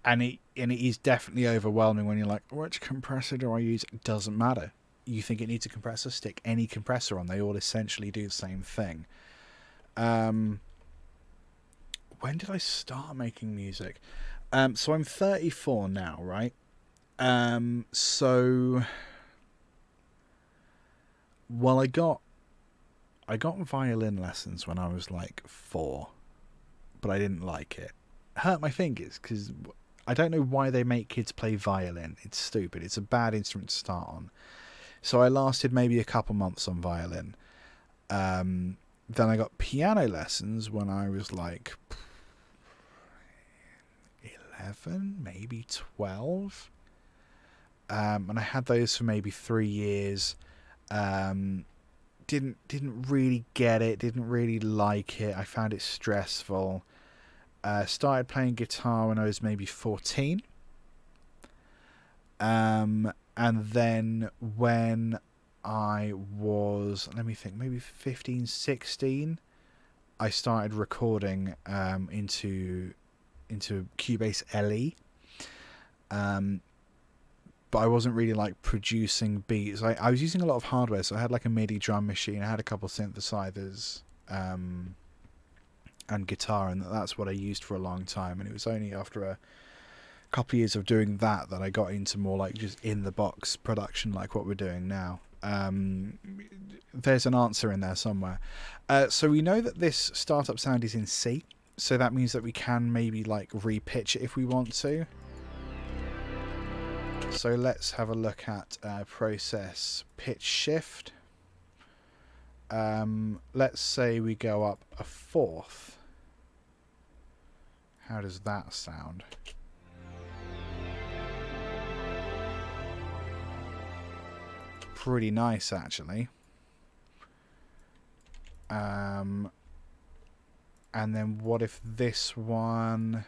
it is definitely overwhelming when you're like, which compressor do I use? It doesn't matter. You think it needs a compressor? Stick any compressor on. They all essentially do the same thing. When did I start making music? So I'm 34 now, right? So well, I got violin lessons when I was like 4, but I didn't like it. Hurt my fingers because I don't know why they make kids play violin. It's stupid. It's a bad instrument to start on. So I lasted maybe a couple months on violin. Then I got piano lessons when I was like 11, maybe 12. And I had those for maybe 3 years. Didn't really get it. Didn't really like it. I found it stressful. Started playing guitar when I was maybe 14. And then when I was, let me think, maybe 15, 16, I started recording into Cubase LE. But I wasn't really like producing beats. I was using a lot of hardware, so I had like a MIDI drum machine. I had a couple of synthesizers and guitar, and that's what I used for a long time. And it was only after a couple of years of doing that I got into more like just in the box production, like what we're doing now. There's an answer in there somewhere. So we know that this startup sound is in C, so that means that we can maybe like repitch it if we want to. So let's have a look at process pitch shift. Let's say we go up a fourth. How does that sound? Pretty nice, actually. And then what if this one,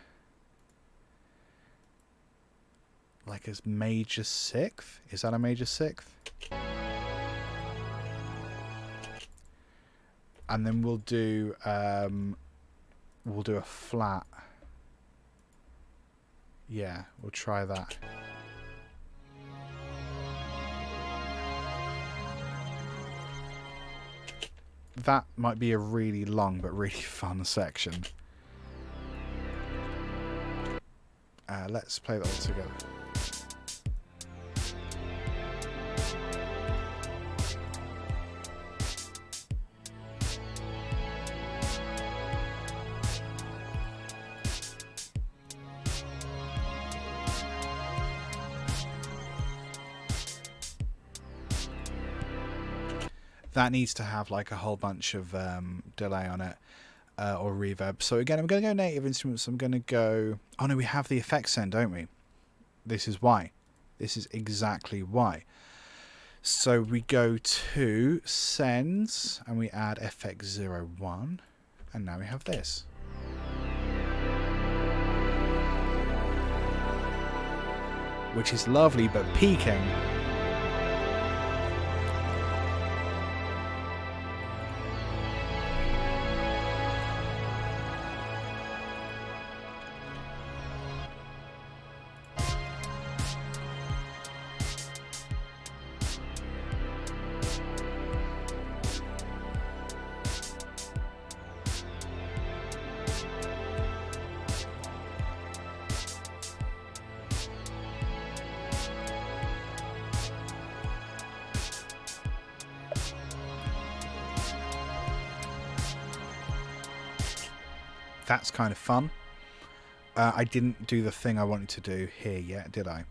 like, is major sixth? Is that a major sixth? And then we'll do a flat. Yeah, we'll try that. that might be a really long but really fun section. Let's play that all together. That needs to have like a whole bunch of delay on it or reverb. So again, I'm going to go native instruments. I'm going to go... Oh no, we have the effects end, don't we? This is why. This is exactly why. So we go to Sends and we add FX01. And now we have this. Which is lovely but peaking. That's kind of fun. I didn't do the thing I wanted to do here yet, did I?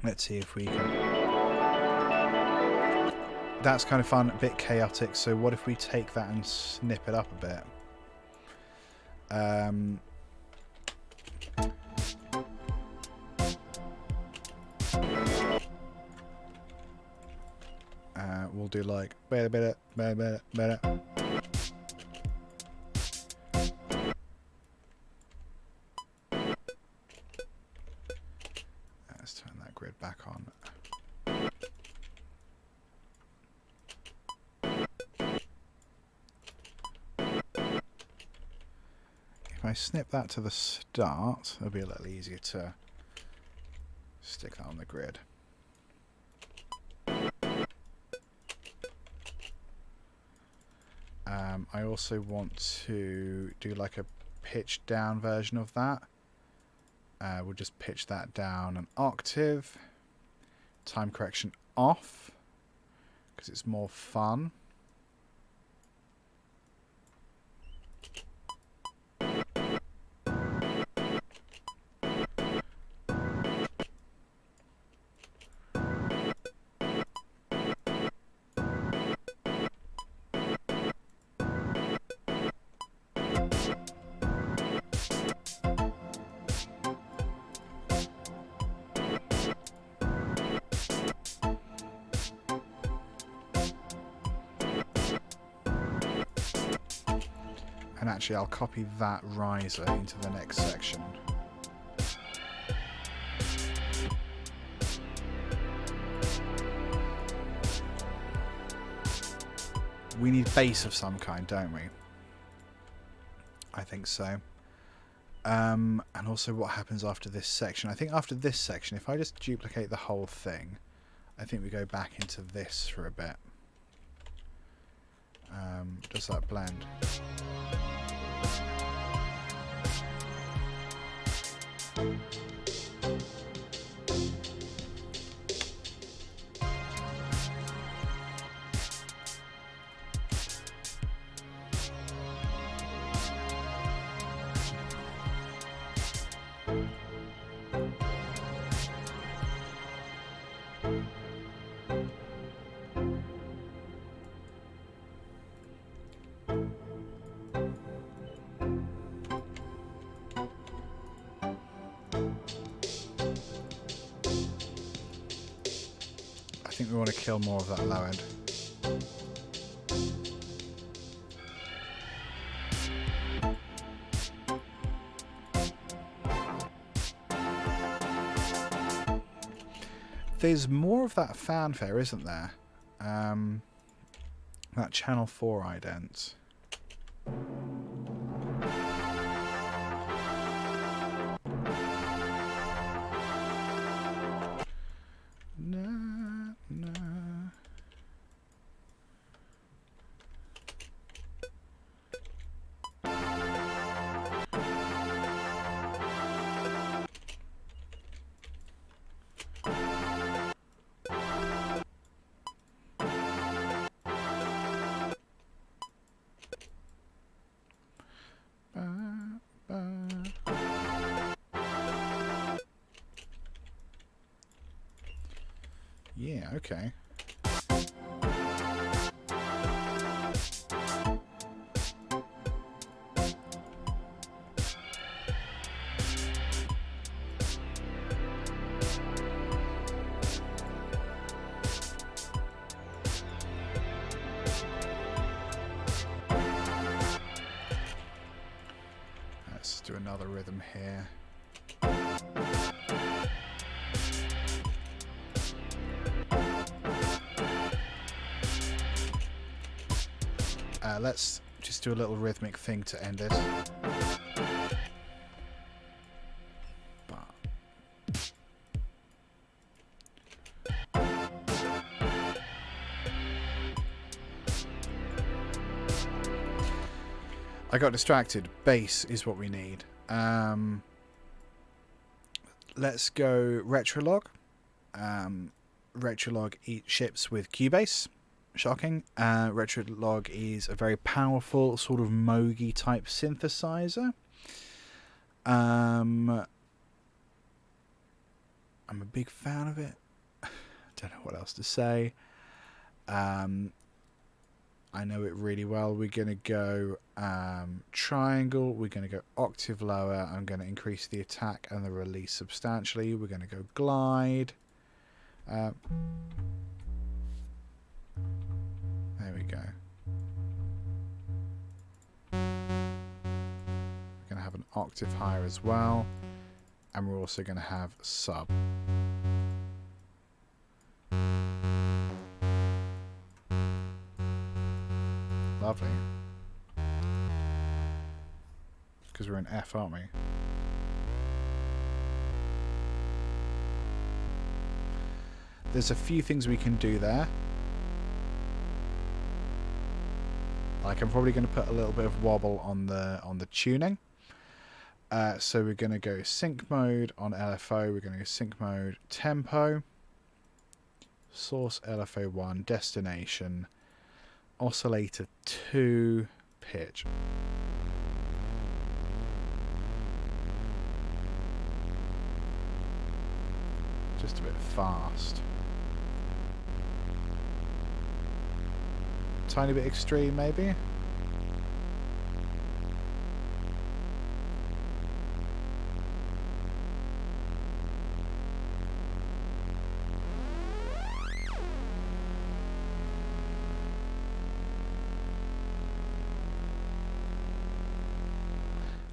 Let's see if we can... That's kind of fun, a bit chaotic. So what if we take that and snip it up a bit? We'll do like... better. Let's turn that grid back on. If I snip that to the start, it'll be a little easier to stick that on the grid. I also want to do like a pitch down version of that. We'll just pitch that down an octave. Time correction off, because it's more fun. And actually I'll copy that riser into the next section. We need bass of some kind, don't we? I think so. And also what happens after this section. I think after this section, if I just duplicate the whole thing, I think we go back into this for a bit. Does that blend? I think we want to kill more of that low end. There's more of that fanfare, isn't there? That channel 4 ident. Okay. Let's do another rhythm here. Let's just do a little rhythmic thing to end this. I got distracted. Bass is what we need. Let's go Retrolog. Retrolog ships with Cubase. Shocking. Retrolog is a very powerful sort of Moog type synthesizer. I'm a big fan of it. Don't know what else to say. I know it really well. We're going to go triangle. We're going to go octave lower. I'm going to increase the attack and the release substantially. We're going to go glide. There we go. We're going to have an octave higher as well. And we're also going to have sub. Lovely. Because we're in F, aren't we? There's a few things we can do there. Like I'm probably going to put a little bit of wobble on the tuning. So we're going to go sync mode on LFO. We're going to go sync mode tempo. Source LFO 1 destination. Oscillator 2 pitch. Just a bit fast. Tiny bit extreme maybe.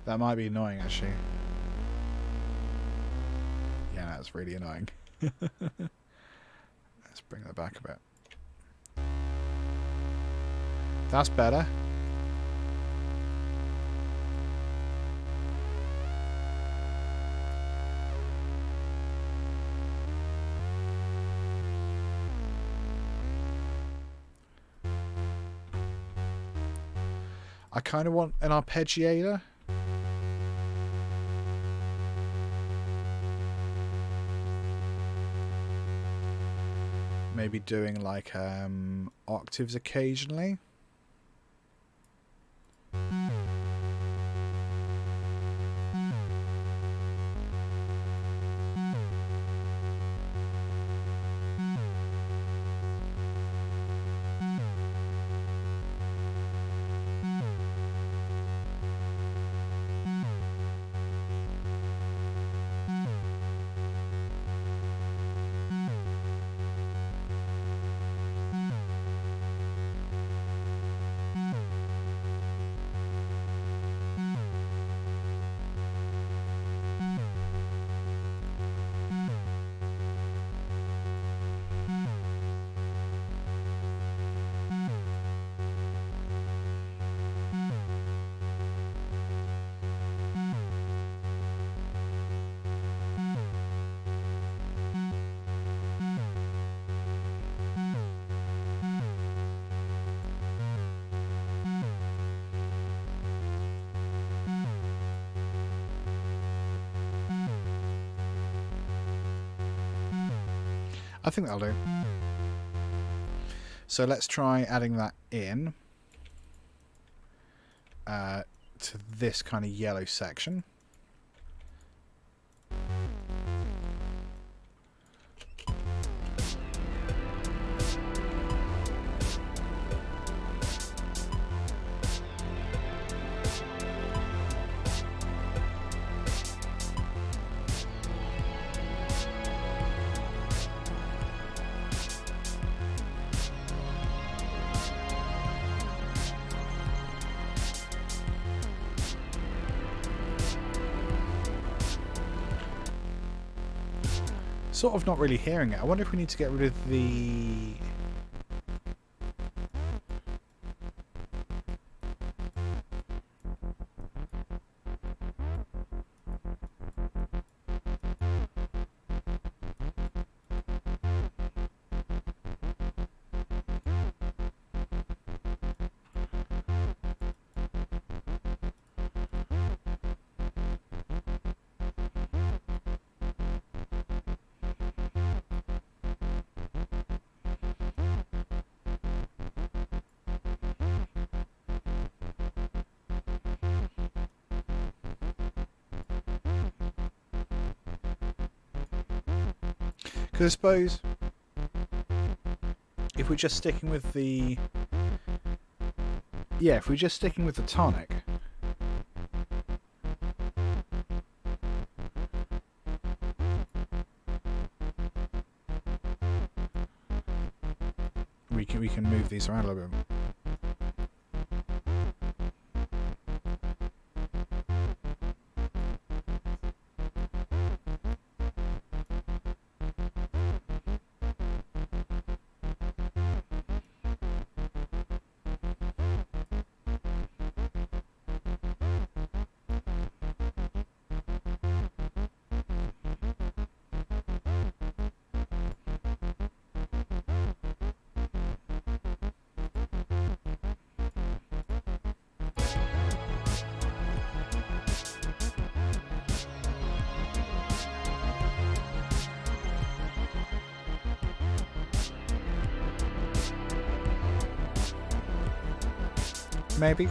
That might be annoying, actually. Yeah, that's really annoying. Let's bring that back a bit. That's better. I kind of want an arpeggiator. Maybe doing like octaves occasionally. I think that'll do. So let's try adding that in to this kind of yellow section. Sort of not really hearing it. I wonder if we need to get rid of the... Because I suppose if we're just sticking with the... Yeah, if we're just sticking with the tonic... We can move these around a little bit. Maybe.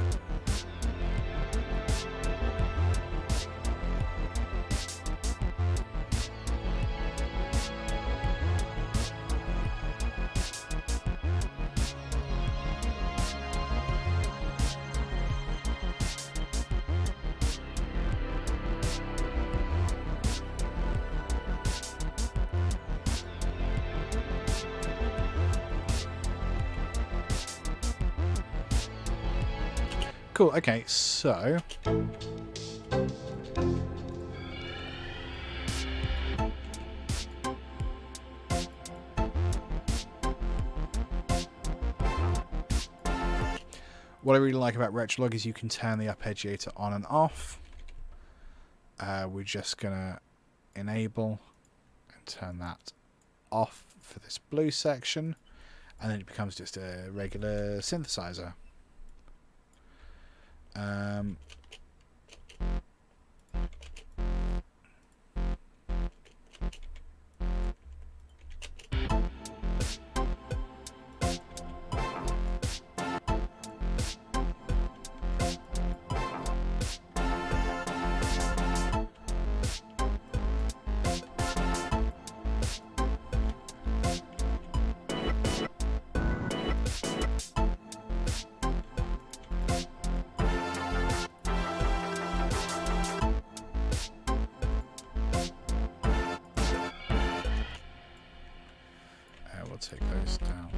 Cool, okay, so... What I really like about Retrolog is you can turn the arpeggiator on and off. We're just going to enable and turn that off for this blue section, and then it becomes just a regular synthesizer. Take those down.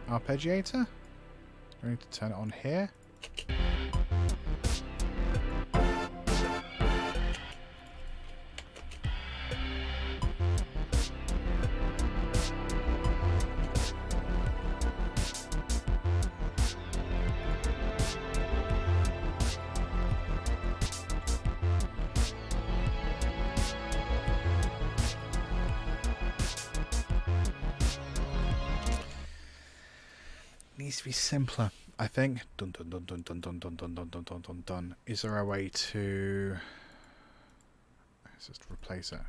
Arpeggiator. We need to turn it on here. Needs to be simpler, I think. Dun dun dun dun dun dun dun dun dun dun dun dun dun. Is there a way to... Let's just replace it.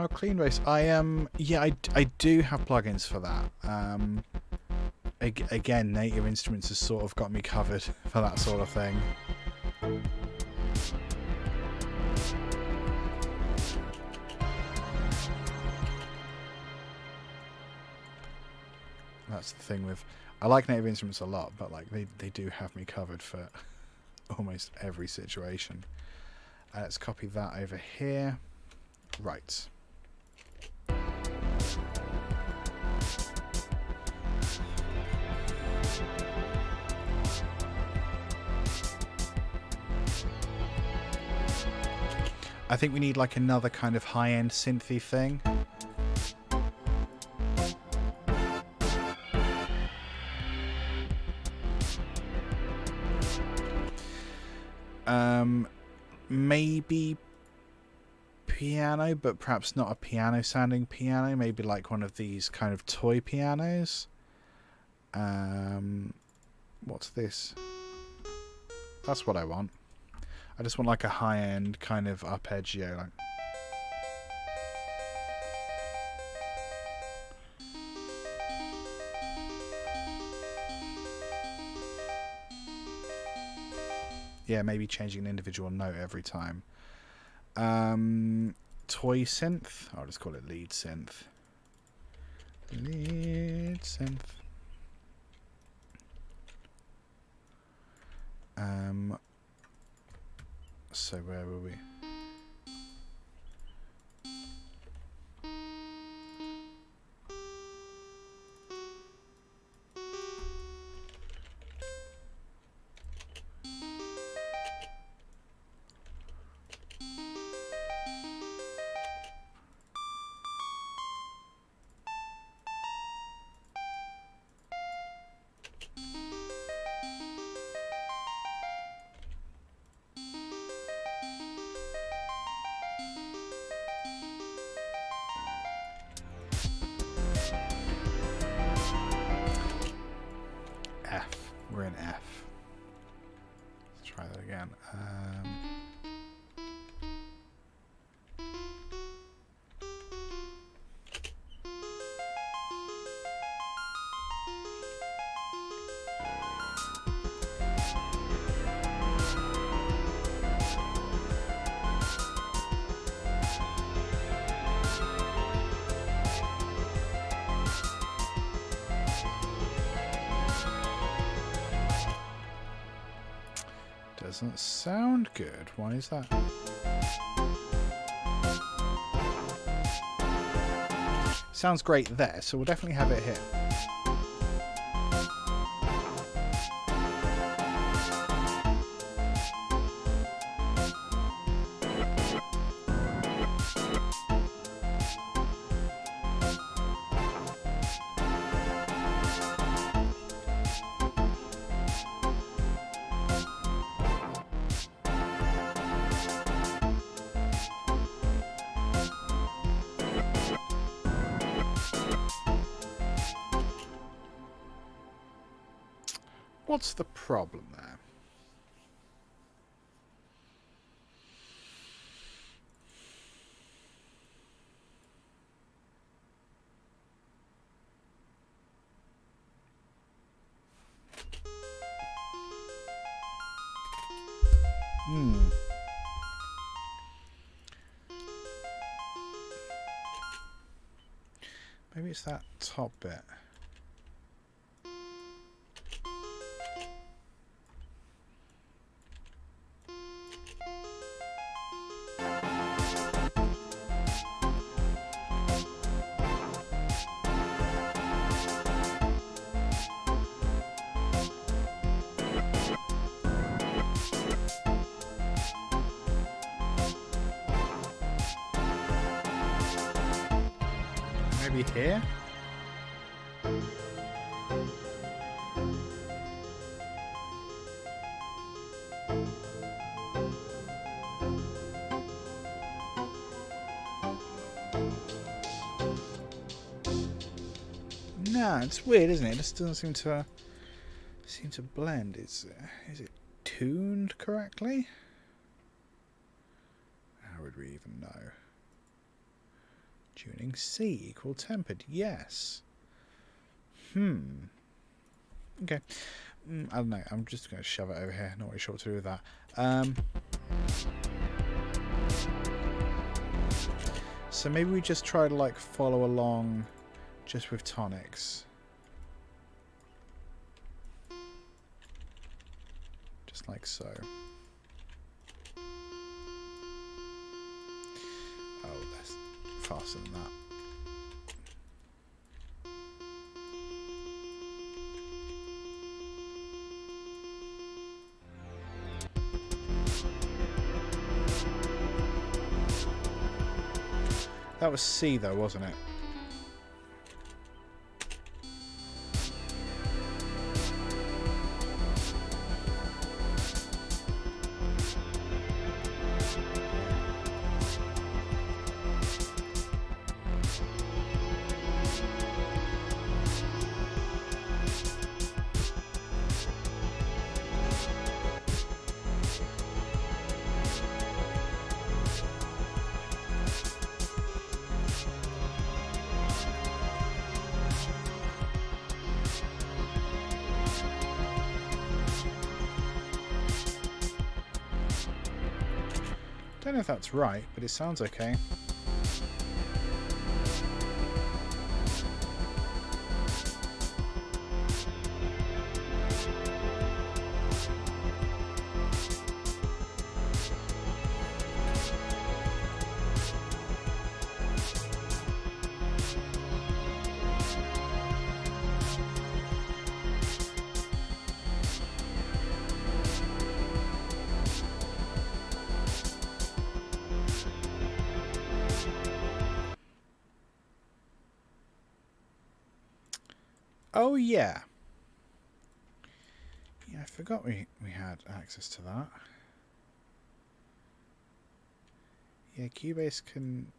Oh, clean bass. I do have plugins for that. Again, Native Instruments has sort of got me covered for that sort of thing. That's the thing with... I like Native Instruments a lot, but like they do have me covered for almost every situation. Let's copy that over here. Right. I think we need like another kind of high-end synthy thing. Maybe piano, but perhaps not a piano sounding piano. Maybe like one of these kind of toy pianos. What's this? That's what I want. I just want like a high-end kind of arpeggio, like. Yeah, maybe changing an individual note every time. Toy synth. I'll just call it lead synth. Lead synth. So where were we? We're in F. Let's try that again. Doesn't sound good. Why is that? Sounds great there, so we'll definitely have it here. What's the problem there? Maybe it's that top bit. Maybe here? No, it's weird, isn't it? It just doesn't seem to blend. Is it tuned correctly? How would we even know? Tuning C equal tempered. Yes. Okay. I don't know. I'm just going to shove it over here. Not really sure what to do with that. So maybe we just try to like follow along just with tonics. Just like so. Oh, that's faster than that. That was C though, wasn't it? I don't know if that's right, but it sounds okay. Oh yeah. Yeah, I forgot we had access to that. Yeah, Cubase can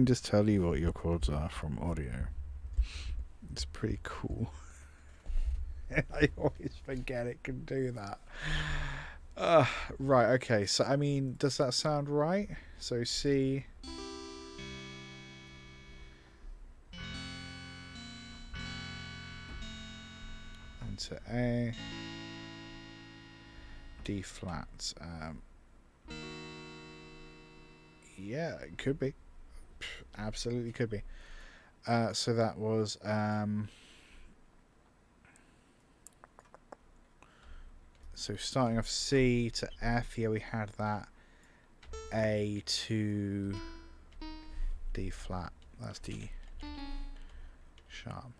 just tell you what your chords are from audio. It's pretty cool. I always forget it can do that. Right, okay. So I mean, does that sound right? So C. To A, D flat. Yeah, it could be. Absolutely could be. So that was so starting off C to F. Yeah, we had that. A to D flat. That's D sharp.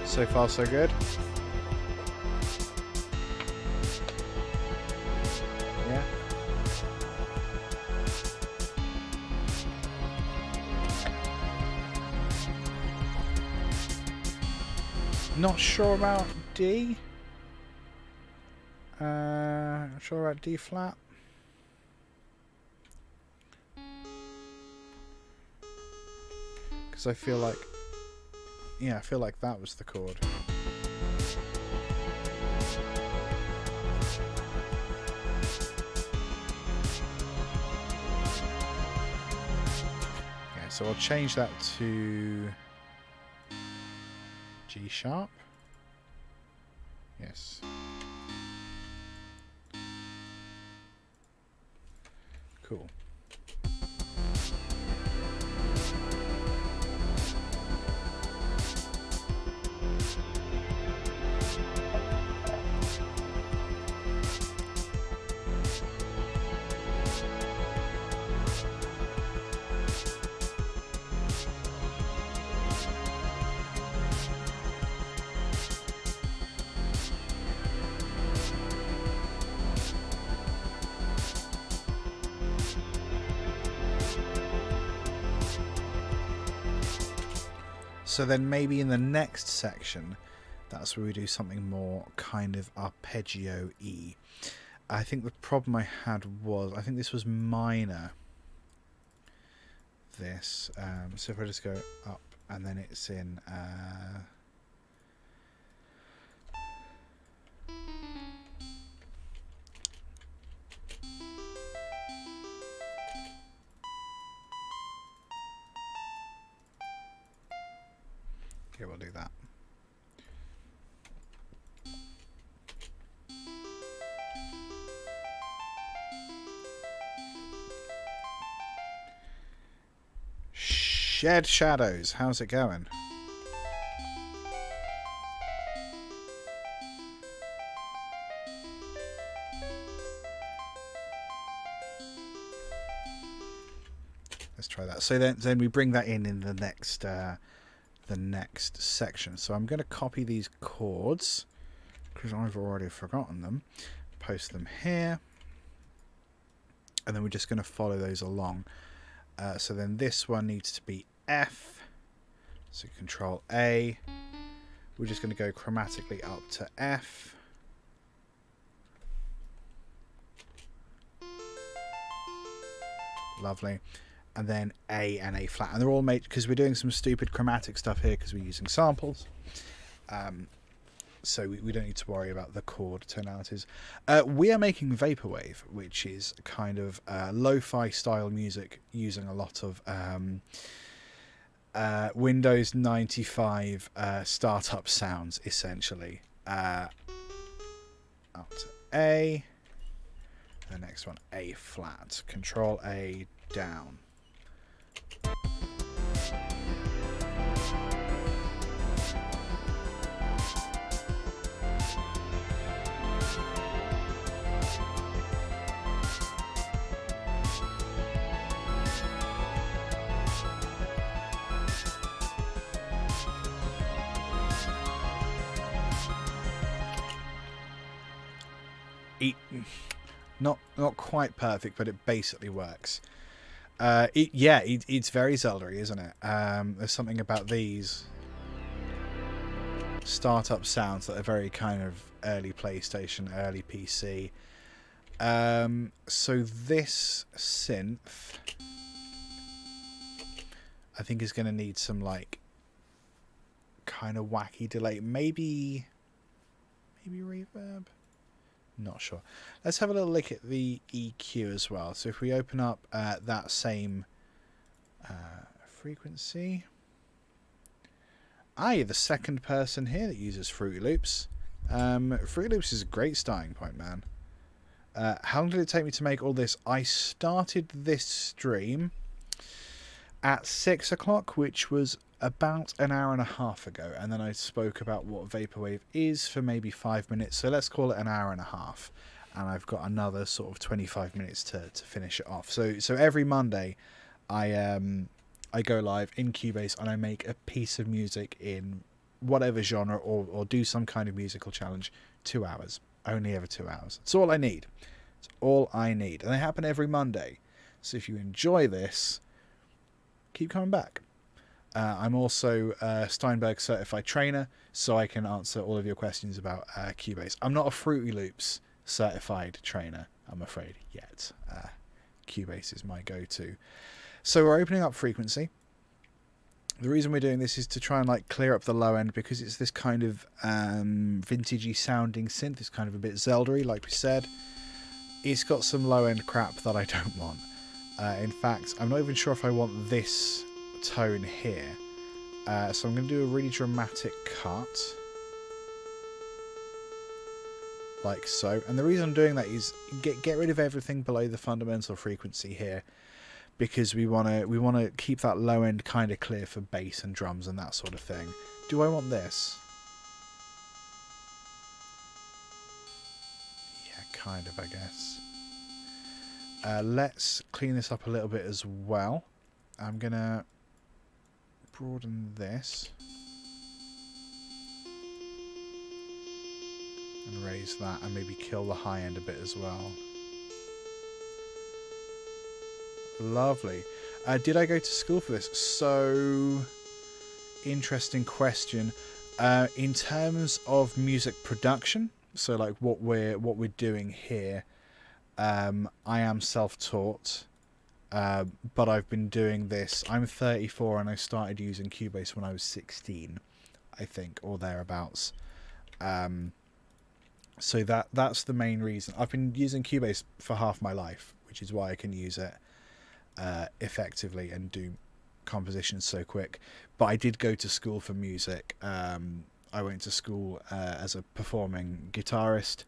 So far, so good. Yeah. Not sure about D. Not sure about D flat. Because I feel like, yeah, I feel like that was the chord. Okay, so I'll change that to G sharp. Yes. Cool. So then maybe in the next section, that's where we do something more kind of arpeggio-y. I think the problem I had was, I think this was minor. This. So if I just go up and then it's in Yeah, we'll do that. Shed Shadows, how's it going? Let's try that. So then we bring that in the next section. So I'm going to copy these chords because I've already forgotten them. Post them here, and then we're just going to follow those along. So then this one needs to be F. So Control A. We're just going to go chromatically up to F. Lovely. And then A and A flat. And they're all made because we're doing some stupid chromatic stuff here because we're using samples. So we don't need to worry about the chord tonalities. We are making Vapourwave, which is kind of lo-fi style music using a lot of Windows 95 startup sounds, essentially. Up to A. The next one, A flat. Control A down. Not quite perfect, but it basically works. It's very Zelda-y, isn't it? There's something about these startup sounds that are very kind of early PlayStation, early PC. So this synth, I think, is going to need some like kind of wacky delay, maybe reverb. Not sure. Let's have a little look at the EQ as well. So if we open up that same frequency. You're the second person here that uses Fruity Loops. Fruity Loops is a great starting point, man. How long did it take me to make all this? I started this stream at 6 o'clock, which was about an hour and a half ago, and then I spoke about what Vapourwave is for maybe 5 minutes, so let's call it an hour and a half, and I've got another sort of 25 minutes to finish it off. So every Monday I go live in Cubase and I make a piece of music in whatever genre or do some kind of musical challenge. 2 hours, only ever 2 hours. It's all I need. It's all I need, and they happen every Monday. So if you enjoy this, keep coming back. I'm also a Steinberg certified trainer, so I can answer all of your questions about Cubase. I'm not a Fruity Loops certified trainer, I'm afraid, yet. Cubase is my go-to. So we're opening up frequency. The reason we're doing this is to try and like clear up the low end, because it's this kind of vintagey sounding synth. It's kind of a bit Zelda-y, like we said. It's got some low end crap that I don't want. In fact, I'm not even sure if I want this tone here, so I'm going to do a really dramatic cut like so, and the reason I'm doing that is get rid of everything below the fundamental frequency here, because we want to keep that low end kind of clear for bass and drums and that sort of thing. Do I want this? Yeah, kind of, I guess. Let's clean this up a little bit as well. I'm gonna broaden this and raise that, and maybe kill the high end a bit as well. Lovely. Did I go to school for this? So, interesting question. In terms of music production, so like what we're doing here, I am self-taught. But I've been doing this. I'm 34 and I started using Cubase when I was 16, I think, or thereabouts. So that's the main reason. I've been using Cubase for half my life, which is why I can use it effectively and do composition so quick. But I did go to school for music. I went to school as a performing guitarist,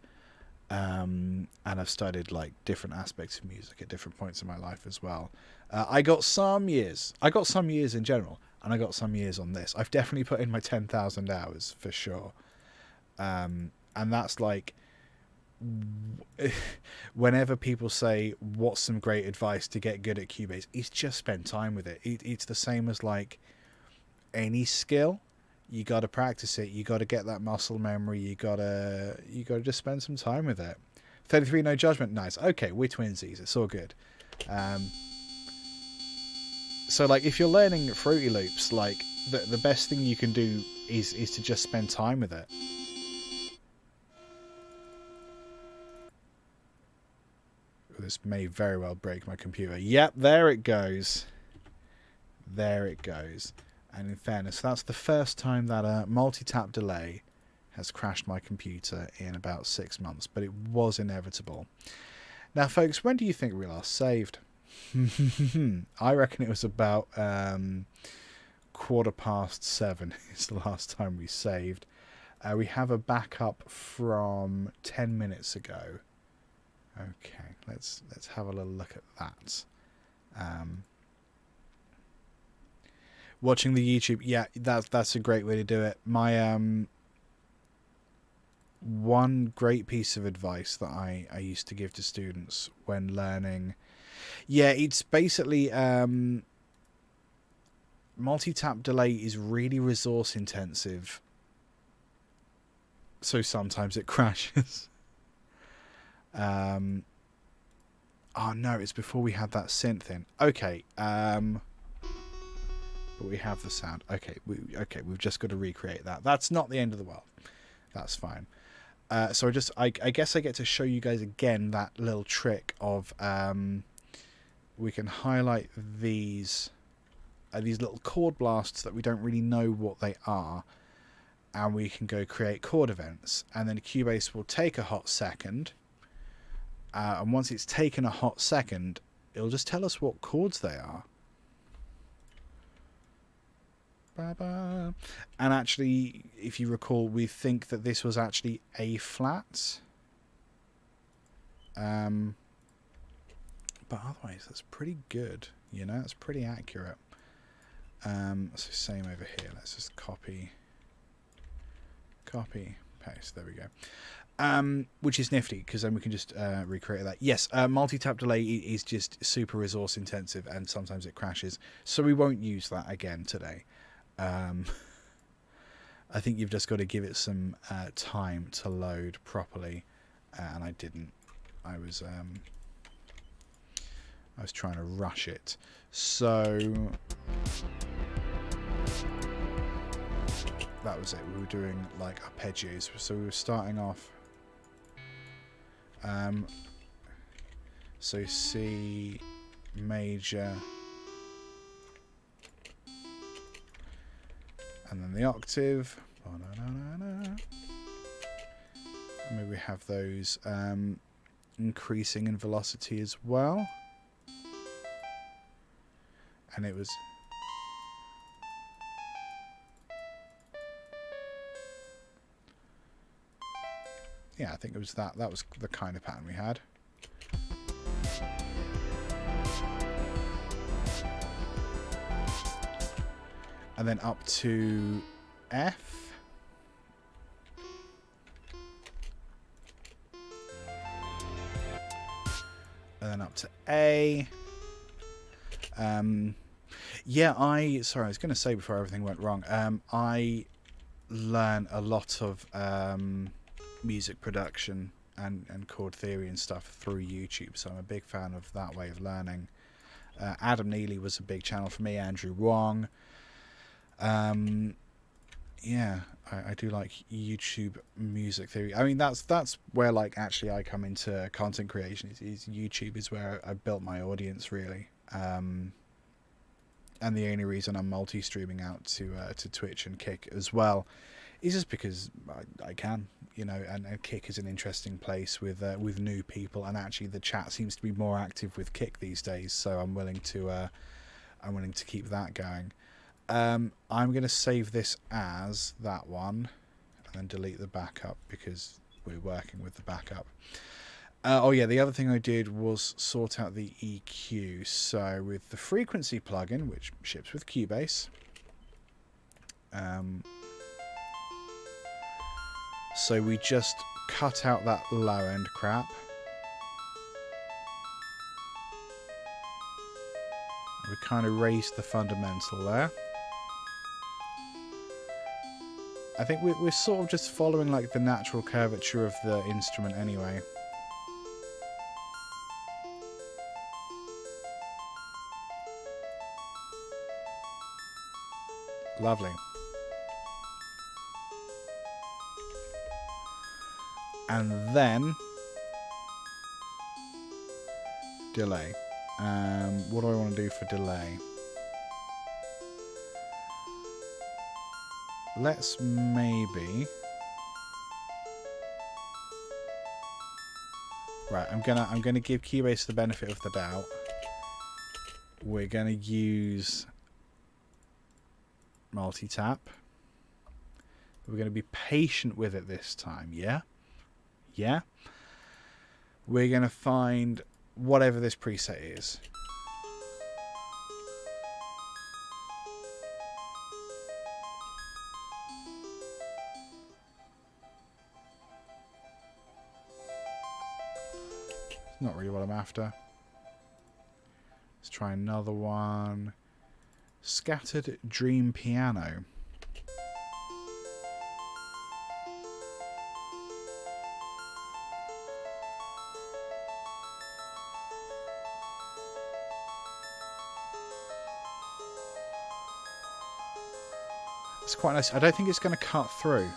and I've studied like different aspects of music at different points in my life as well. I got some years in general, and I got some years on this. I've definitely put in my 10,000 hours for sure. And that's like, whenever people say what's some great advice to get good at Cubase, it's just spend time with it. It's the same as like any skill. You got to practice it. You got to get that muscle memory. You got to just spend some time with it. 33 no judgment. Nice. Okay, we're twinsies. It's all good. So like if you're learning Fruity Loops, like the best thing you can do is to just spend time with it. This may very well break my computer. Yep, there it goes. There it goes. And in fairness, that's the first time that a multi-tap delay has crashed my computer in about 6 months, but it was inevitable. Now, folks, when do you think we last saved? I reckon it was about 7:15 is the last time we saved. We have a backup from 10 minutes ago. Okay, let's have a little look at that. Watching the YouTube, yeah, that's a great way to do it. My one great piece of advice that I used to give to students when learning, yeah, it's basically multi-tap delay is really resource intensive, so sometimes it crashes. Oh no, it's before we had that synth in. Okay, but we have the sound. Okay, we've just got to recreate that. That's not the end of the world. That's fine. So I guess I get to show you guys again that little trick of we can highlight these little chord blasts that we don't really know what they are, and we can go create chord events, and then Cubase will take a hot second. And once it's taken a hot second, it'll just tell us what chords they are. Ba-ba. And actually, if you recall, we think that this was actually A flat. But otherwise, that's pretty good. You know, it's pretty accurate. So same over here. Let's just copy, paste. There we go. Which is nifty, because then we can just recreate that. Yes, multi-tap delay is just super resource intensive, and sometimes it crashes, so we won't use that again today. I think you've just got to give it some time to load properly, and I didn't. I was trying to rush it, so that was it. We were doing like arpeggios, so we were starting off. So C major, and then the octave. And maybe we have those increasing in velocity as well. And it was I think it was that was the kind of pattern we had. And then up to F. And then up to A. Yeah, I was going to say before everything went wrong, I learn a lot of music production and chord theory and stuff through YouTube, so I'm a big fan of that way of learning. Adam Neely was a big channel for me, Andrew Wong. Yeah, I do like YouTube music theory. I mean, that's where like actually I come into content creation. Is YouTube is where I built my audience really. And the only reason I'm multi-streaming out to Twitch and Kick as well is just because I can, you know, and Kick is an interesting place with new people, and actually the chat seems to be more active with Kick these days, so I'm willing to I'm willing to keep that going. I'm going to save this as that one and then delete the backup because we're working with the backup. Oh yeah, the other thing I did was sort out the EQ. So with the frequency plugin, which ships with Cubase, so we just cut out that low end crap. We kind of raised the fundamental there. I think we're sort of just following like the natural curvature of the instrument anyway. Lovely. And then delay. What do I want to do for delay? Let's maybe... Right, I'm gonna give Cubase the benefit of the doubt. We're gonna use multi-tap. We're gonna be patient with it this time, yeah? Yeah? We're gonna find whatever this preset is. Not really what I'm after. Let's try another one. Scattered Dream Piano. It's quite nice. I don't think it's going to cut through.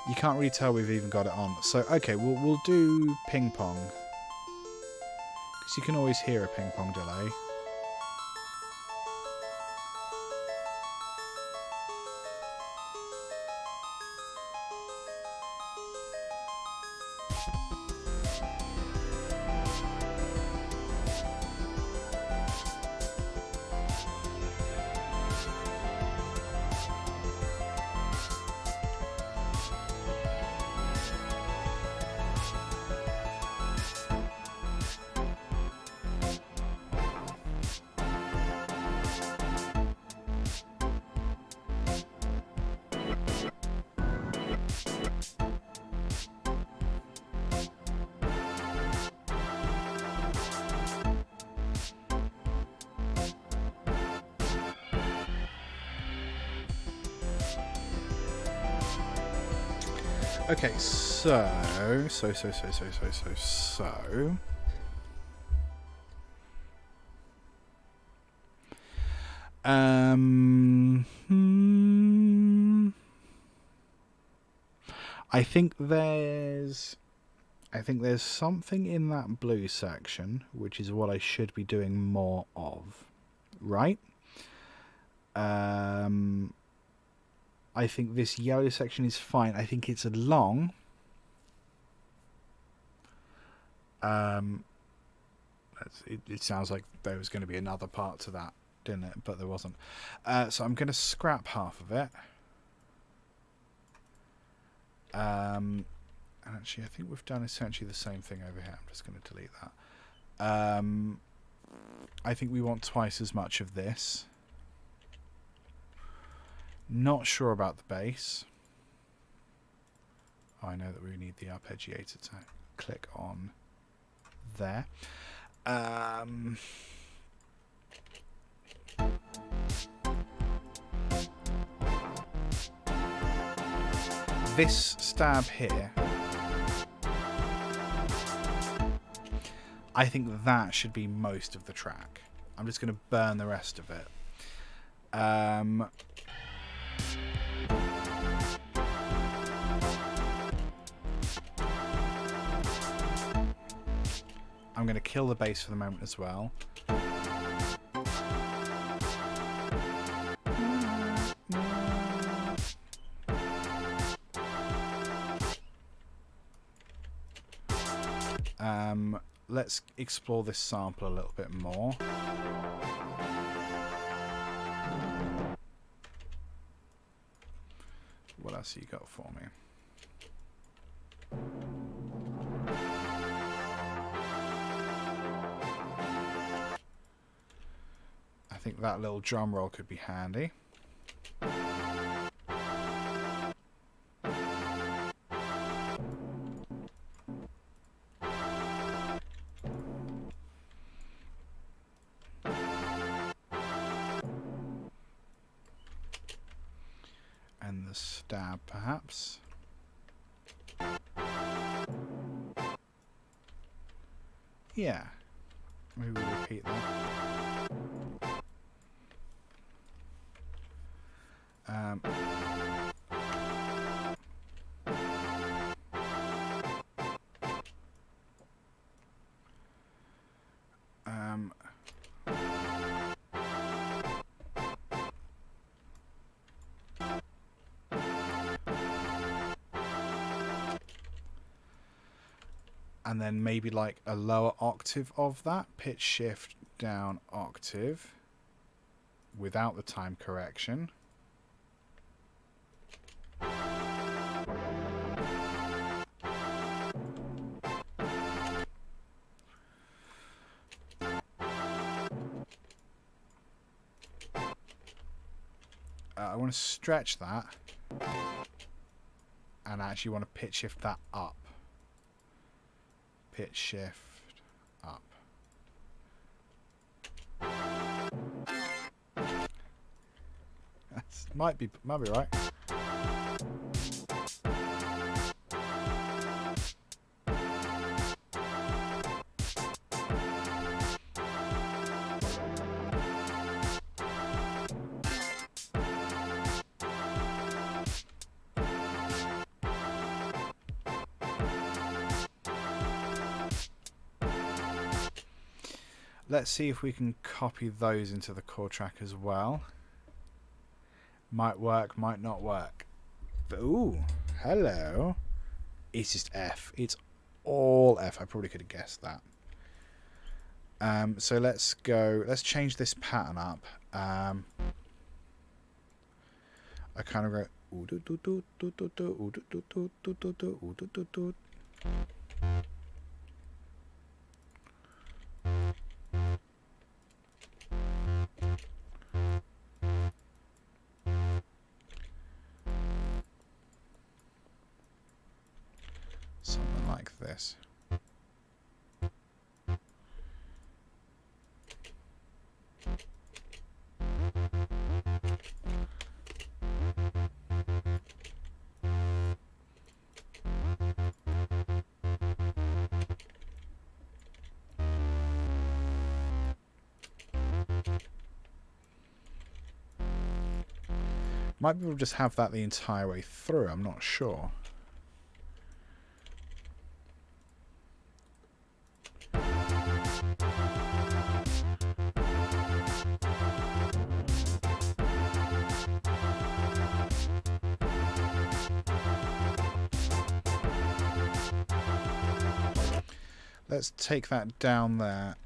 You can't really tell we've even got it on. So, okay, we'll do ping pong. Because you can always hear a ping pong delay. Okay, so I think there's something in that blue section, which is what I should be doing more of, right? I think this yellow section is fine. I think it's long. It sounds like there was going to be another part to that, didn't it? But there wasn't. So I'm going to scrap half of it. And actually, I think we've done essentially the same thing over here. I'm just going to delete that. I think we want twice as much of this. Not sure about the bass. Oh, I know that we need the arpeggiator to click on there. This stab here, I think that should be most of the track. I'm just going to burn the rest of it. I'm going to kill the bass for the moment as well. let's explore this sample a little bit more. What else you got for me? I think that little drum roll could be handy. And the stab, perhaps. Yeah. Maybe we'll repeat that. And then maybe like a lower octave of that, pitch shift down octave without the time correction. I want to stretch that and actually want to pitch shift that up. Pitch shift up. That might be right. Let's see if we can copy those into the chord track as well. Might work, might not work. But, ooh, hello. It's just F. It's all F. I probably could have guessed that. So let's change this pattern up. I kind of go. Something like this. Might be able to just have that the entire way through, I'm not sure. Let's take that down there.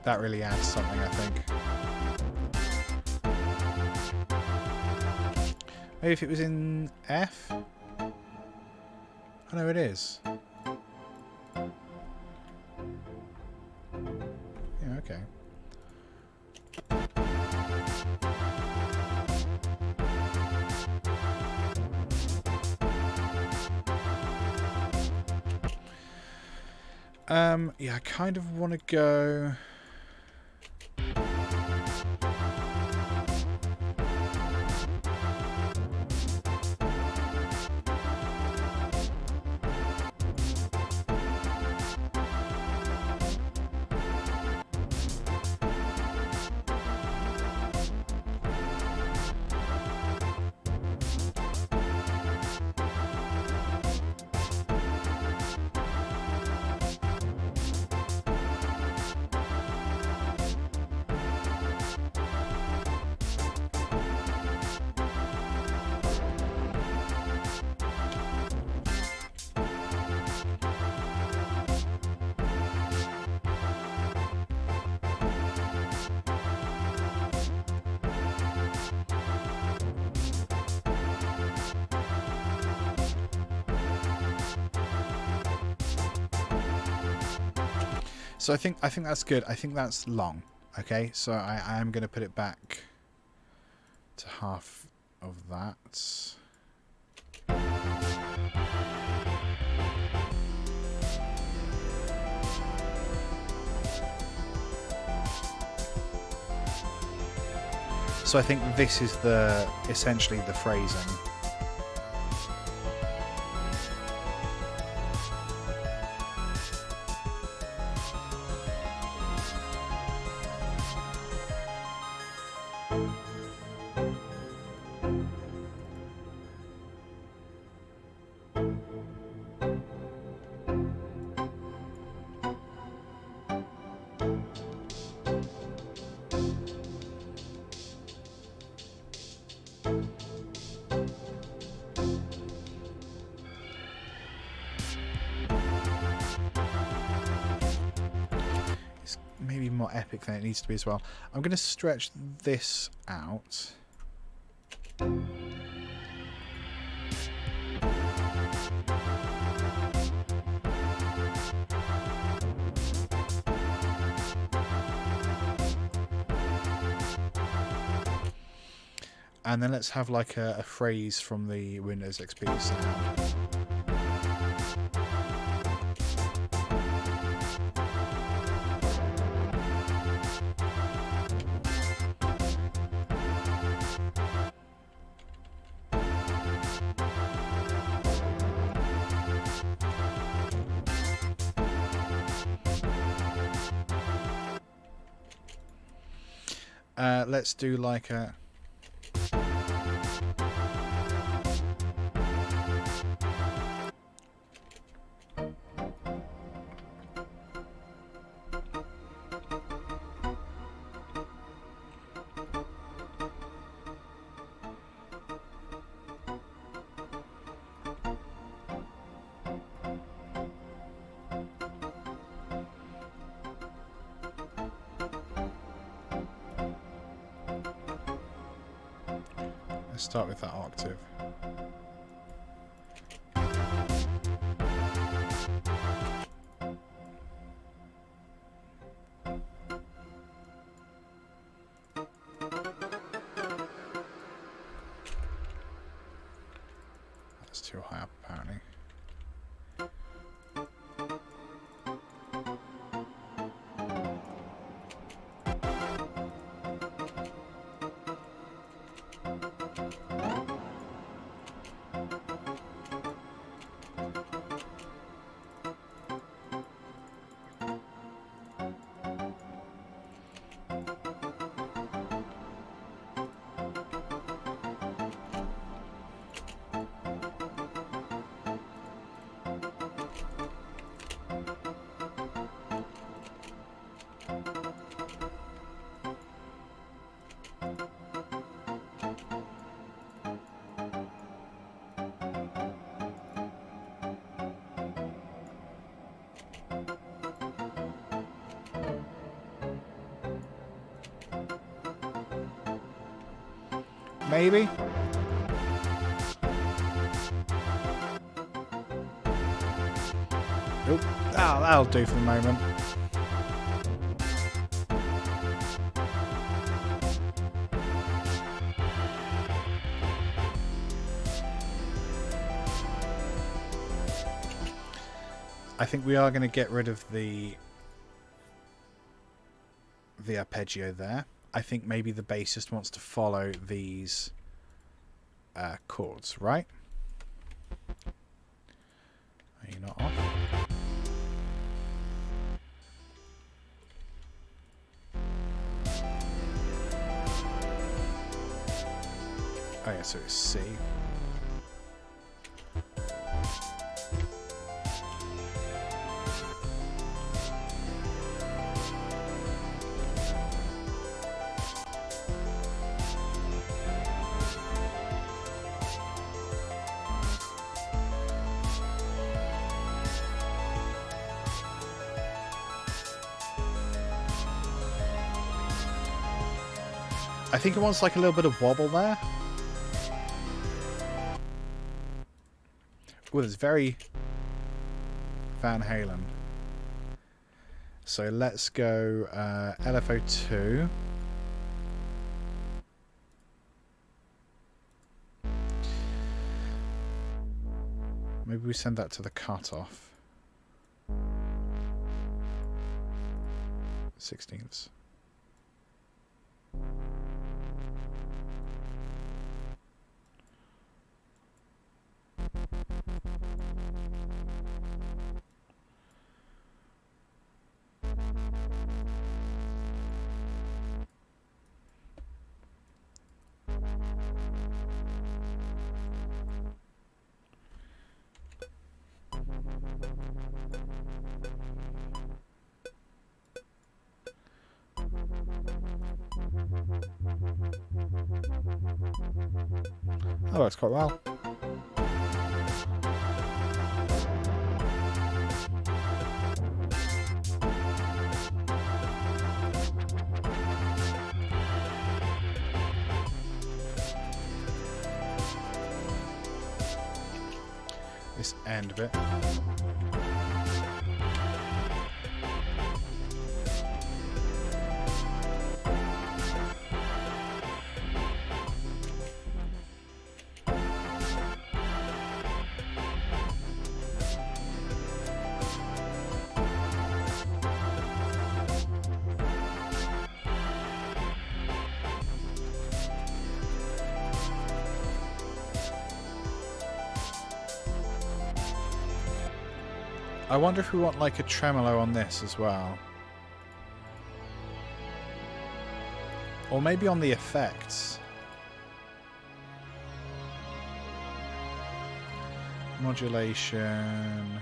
That really adds something, I think. Maybe if it was in F? Oh no, it is. Yeah, okay. Yeah, I kind of want to go... So I think that's good. I think that's long. Okay, so I am going to put it back to half of that. So I think this is essentially the phrasing. Maybe more epic than it needs to be as well. I'm going to stretch this out. And then let's have like a phrase from the Windows XP sound. Let's do like a... Let's start with that octave. That's too high up, apparently. Maybe? Nope. Oh, that'll do for the moment. I think we are going to get rid of the arpeggio there. I think maybe the bassist wants to follow these chords, right? Are you not off? Oh yeah, so it's C. I think it wants like a little bit of wobble there. Oh, it's very Van Halen. So let's go LFO2. Maybe we send that to the cutoff. 16ths. That works quite well. This end bit. I wonder if we want like a tremolo on this as well. Or maybe on the effects. Modulation.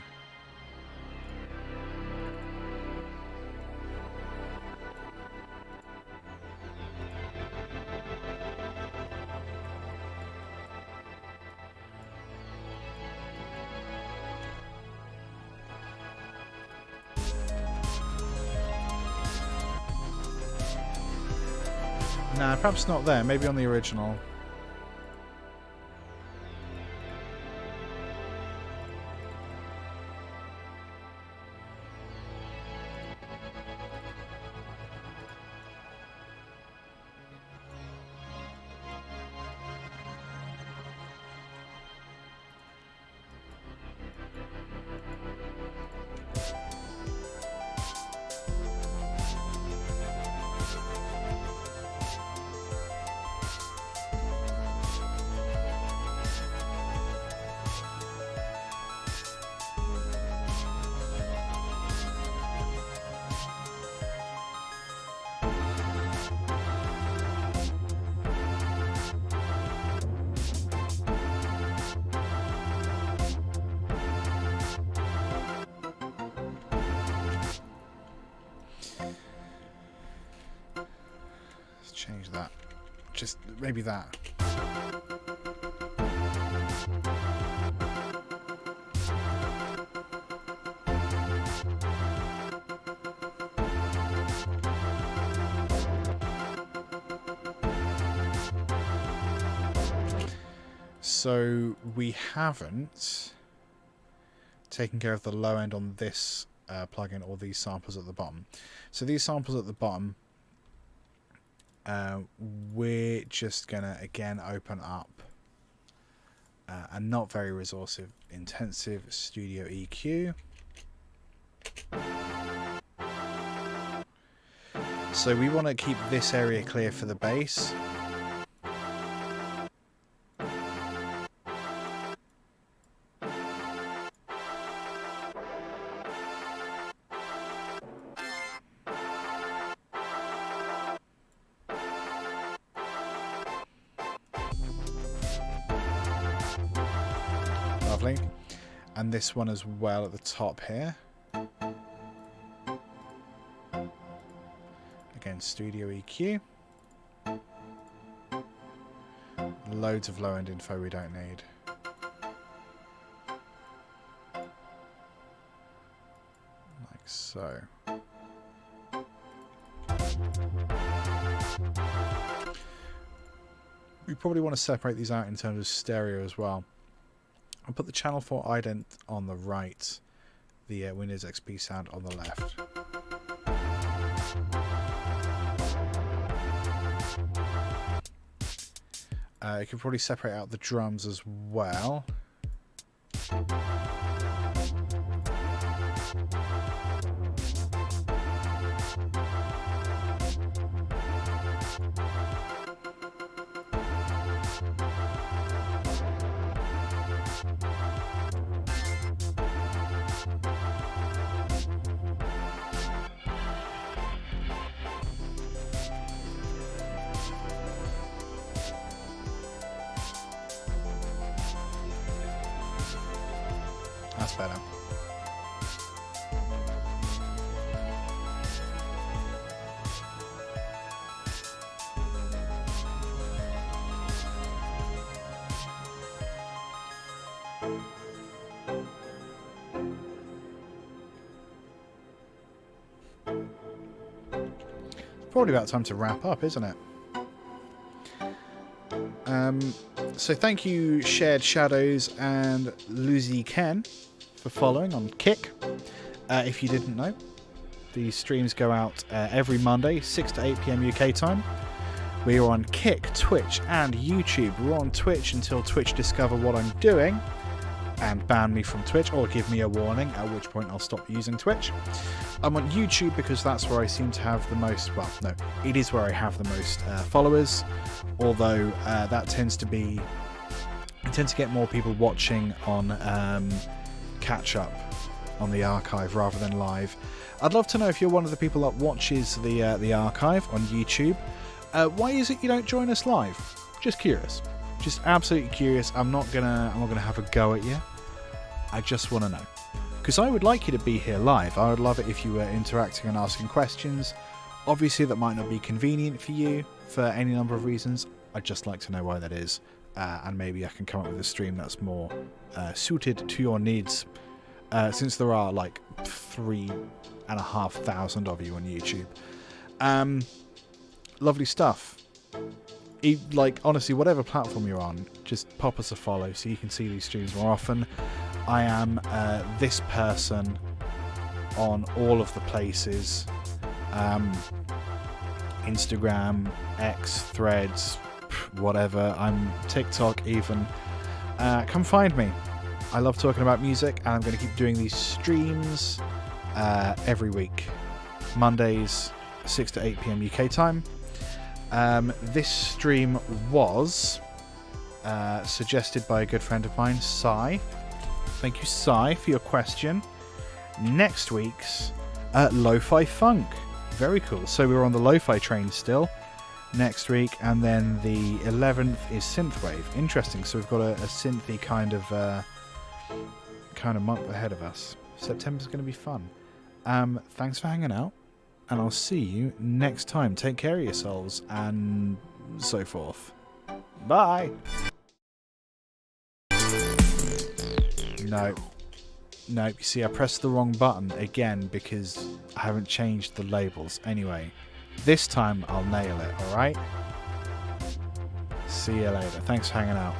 Nah, perhaps not there. Maybe on the original. Change that. Just maybe that. So we haven't taken care of the low end on this plugin or these samples at the bottom. So these samples at the bottom, we're just gonna again open up a not very resource intensive studio EQ. So we want to keep this area clear for the bass. Lovely. And this one as well at the top here. Again, studio EQ. Loads of low end info we don't need. Like so. We probably want to separate these out in terms of stereo as well. I'll put the channel 4 ident on the right, the Windows XP sound on the left. You can probably separate out the drums as well. That's better. Probably about time to wrap up, isn't it? So thank you, Shared Shadows and Lucy Ken, for following on Kick. If you didn't know, these streams go out every Monday, 6 to 8 PM UK time. We are on Kick, Twitch and YouTube. We're on Twitch until Twitch discover what I'm doing and ban me from Twitch, or give me a warning, at which point I'll stop using Twitch. I'm on YouTube because that's where I seem to have the most, well, no, it is where I have the most followers, although that tends to be, I tend to get more people watching on catch up on the archive rather than live. I'd love to know if you're one of the people that watches the archive on YouTube. Why is it you don't join us live? Just curious. Just absolutely curious. I'm not gonna have a go at you. I just want to know, because I would like you to be here live. I would love it if you were interacting and asking questions. Obviously, that might not be convenient for you for any number of reasons. I'd just like to know why that is, and maybe I can come up with a stream that's more suited to your needs. Since there are like 3,500 of you on YouTube. Lovely stuff. Like, honestly, whatever platform you're on, just pop us a follow so you can see these streams more often. I am this person on all of the places. Instagram, X, Threads, whatever. I'm TikTok even. Come find me. I love talking about music, and I'm going to keep doing these streams every week. Mondays, 6 to 8 PM UK time. This stream was suggested by a good friend of mine, Sai. Thank you, Sai, for your question. Next week's Lo-Fi Funk. Very cool. So we're on the Lo-Fi train still next week, and then the 11th is Synthwave. Interesting. So we've got a synthy kind of month ahead of us. September's going to be fun. Thanks for hanging out, and I'll see you next time. Take care of yourselves and so forth. Bye. No, you see, I pressed the wrong button again because I haven't changed the labels. Anyway, this time I'll nail it, alright? See you later. Thanks for hanging out.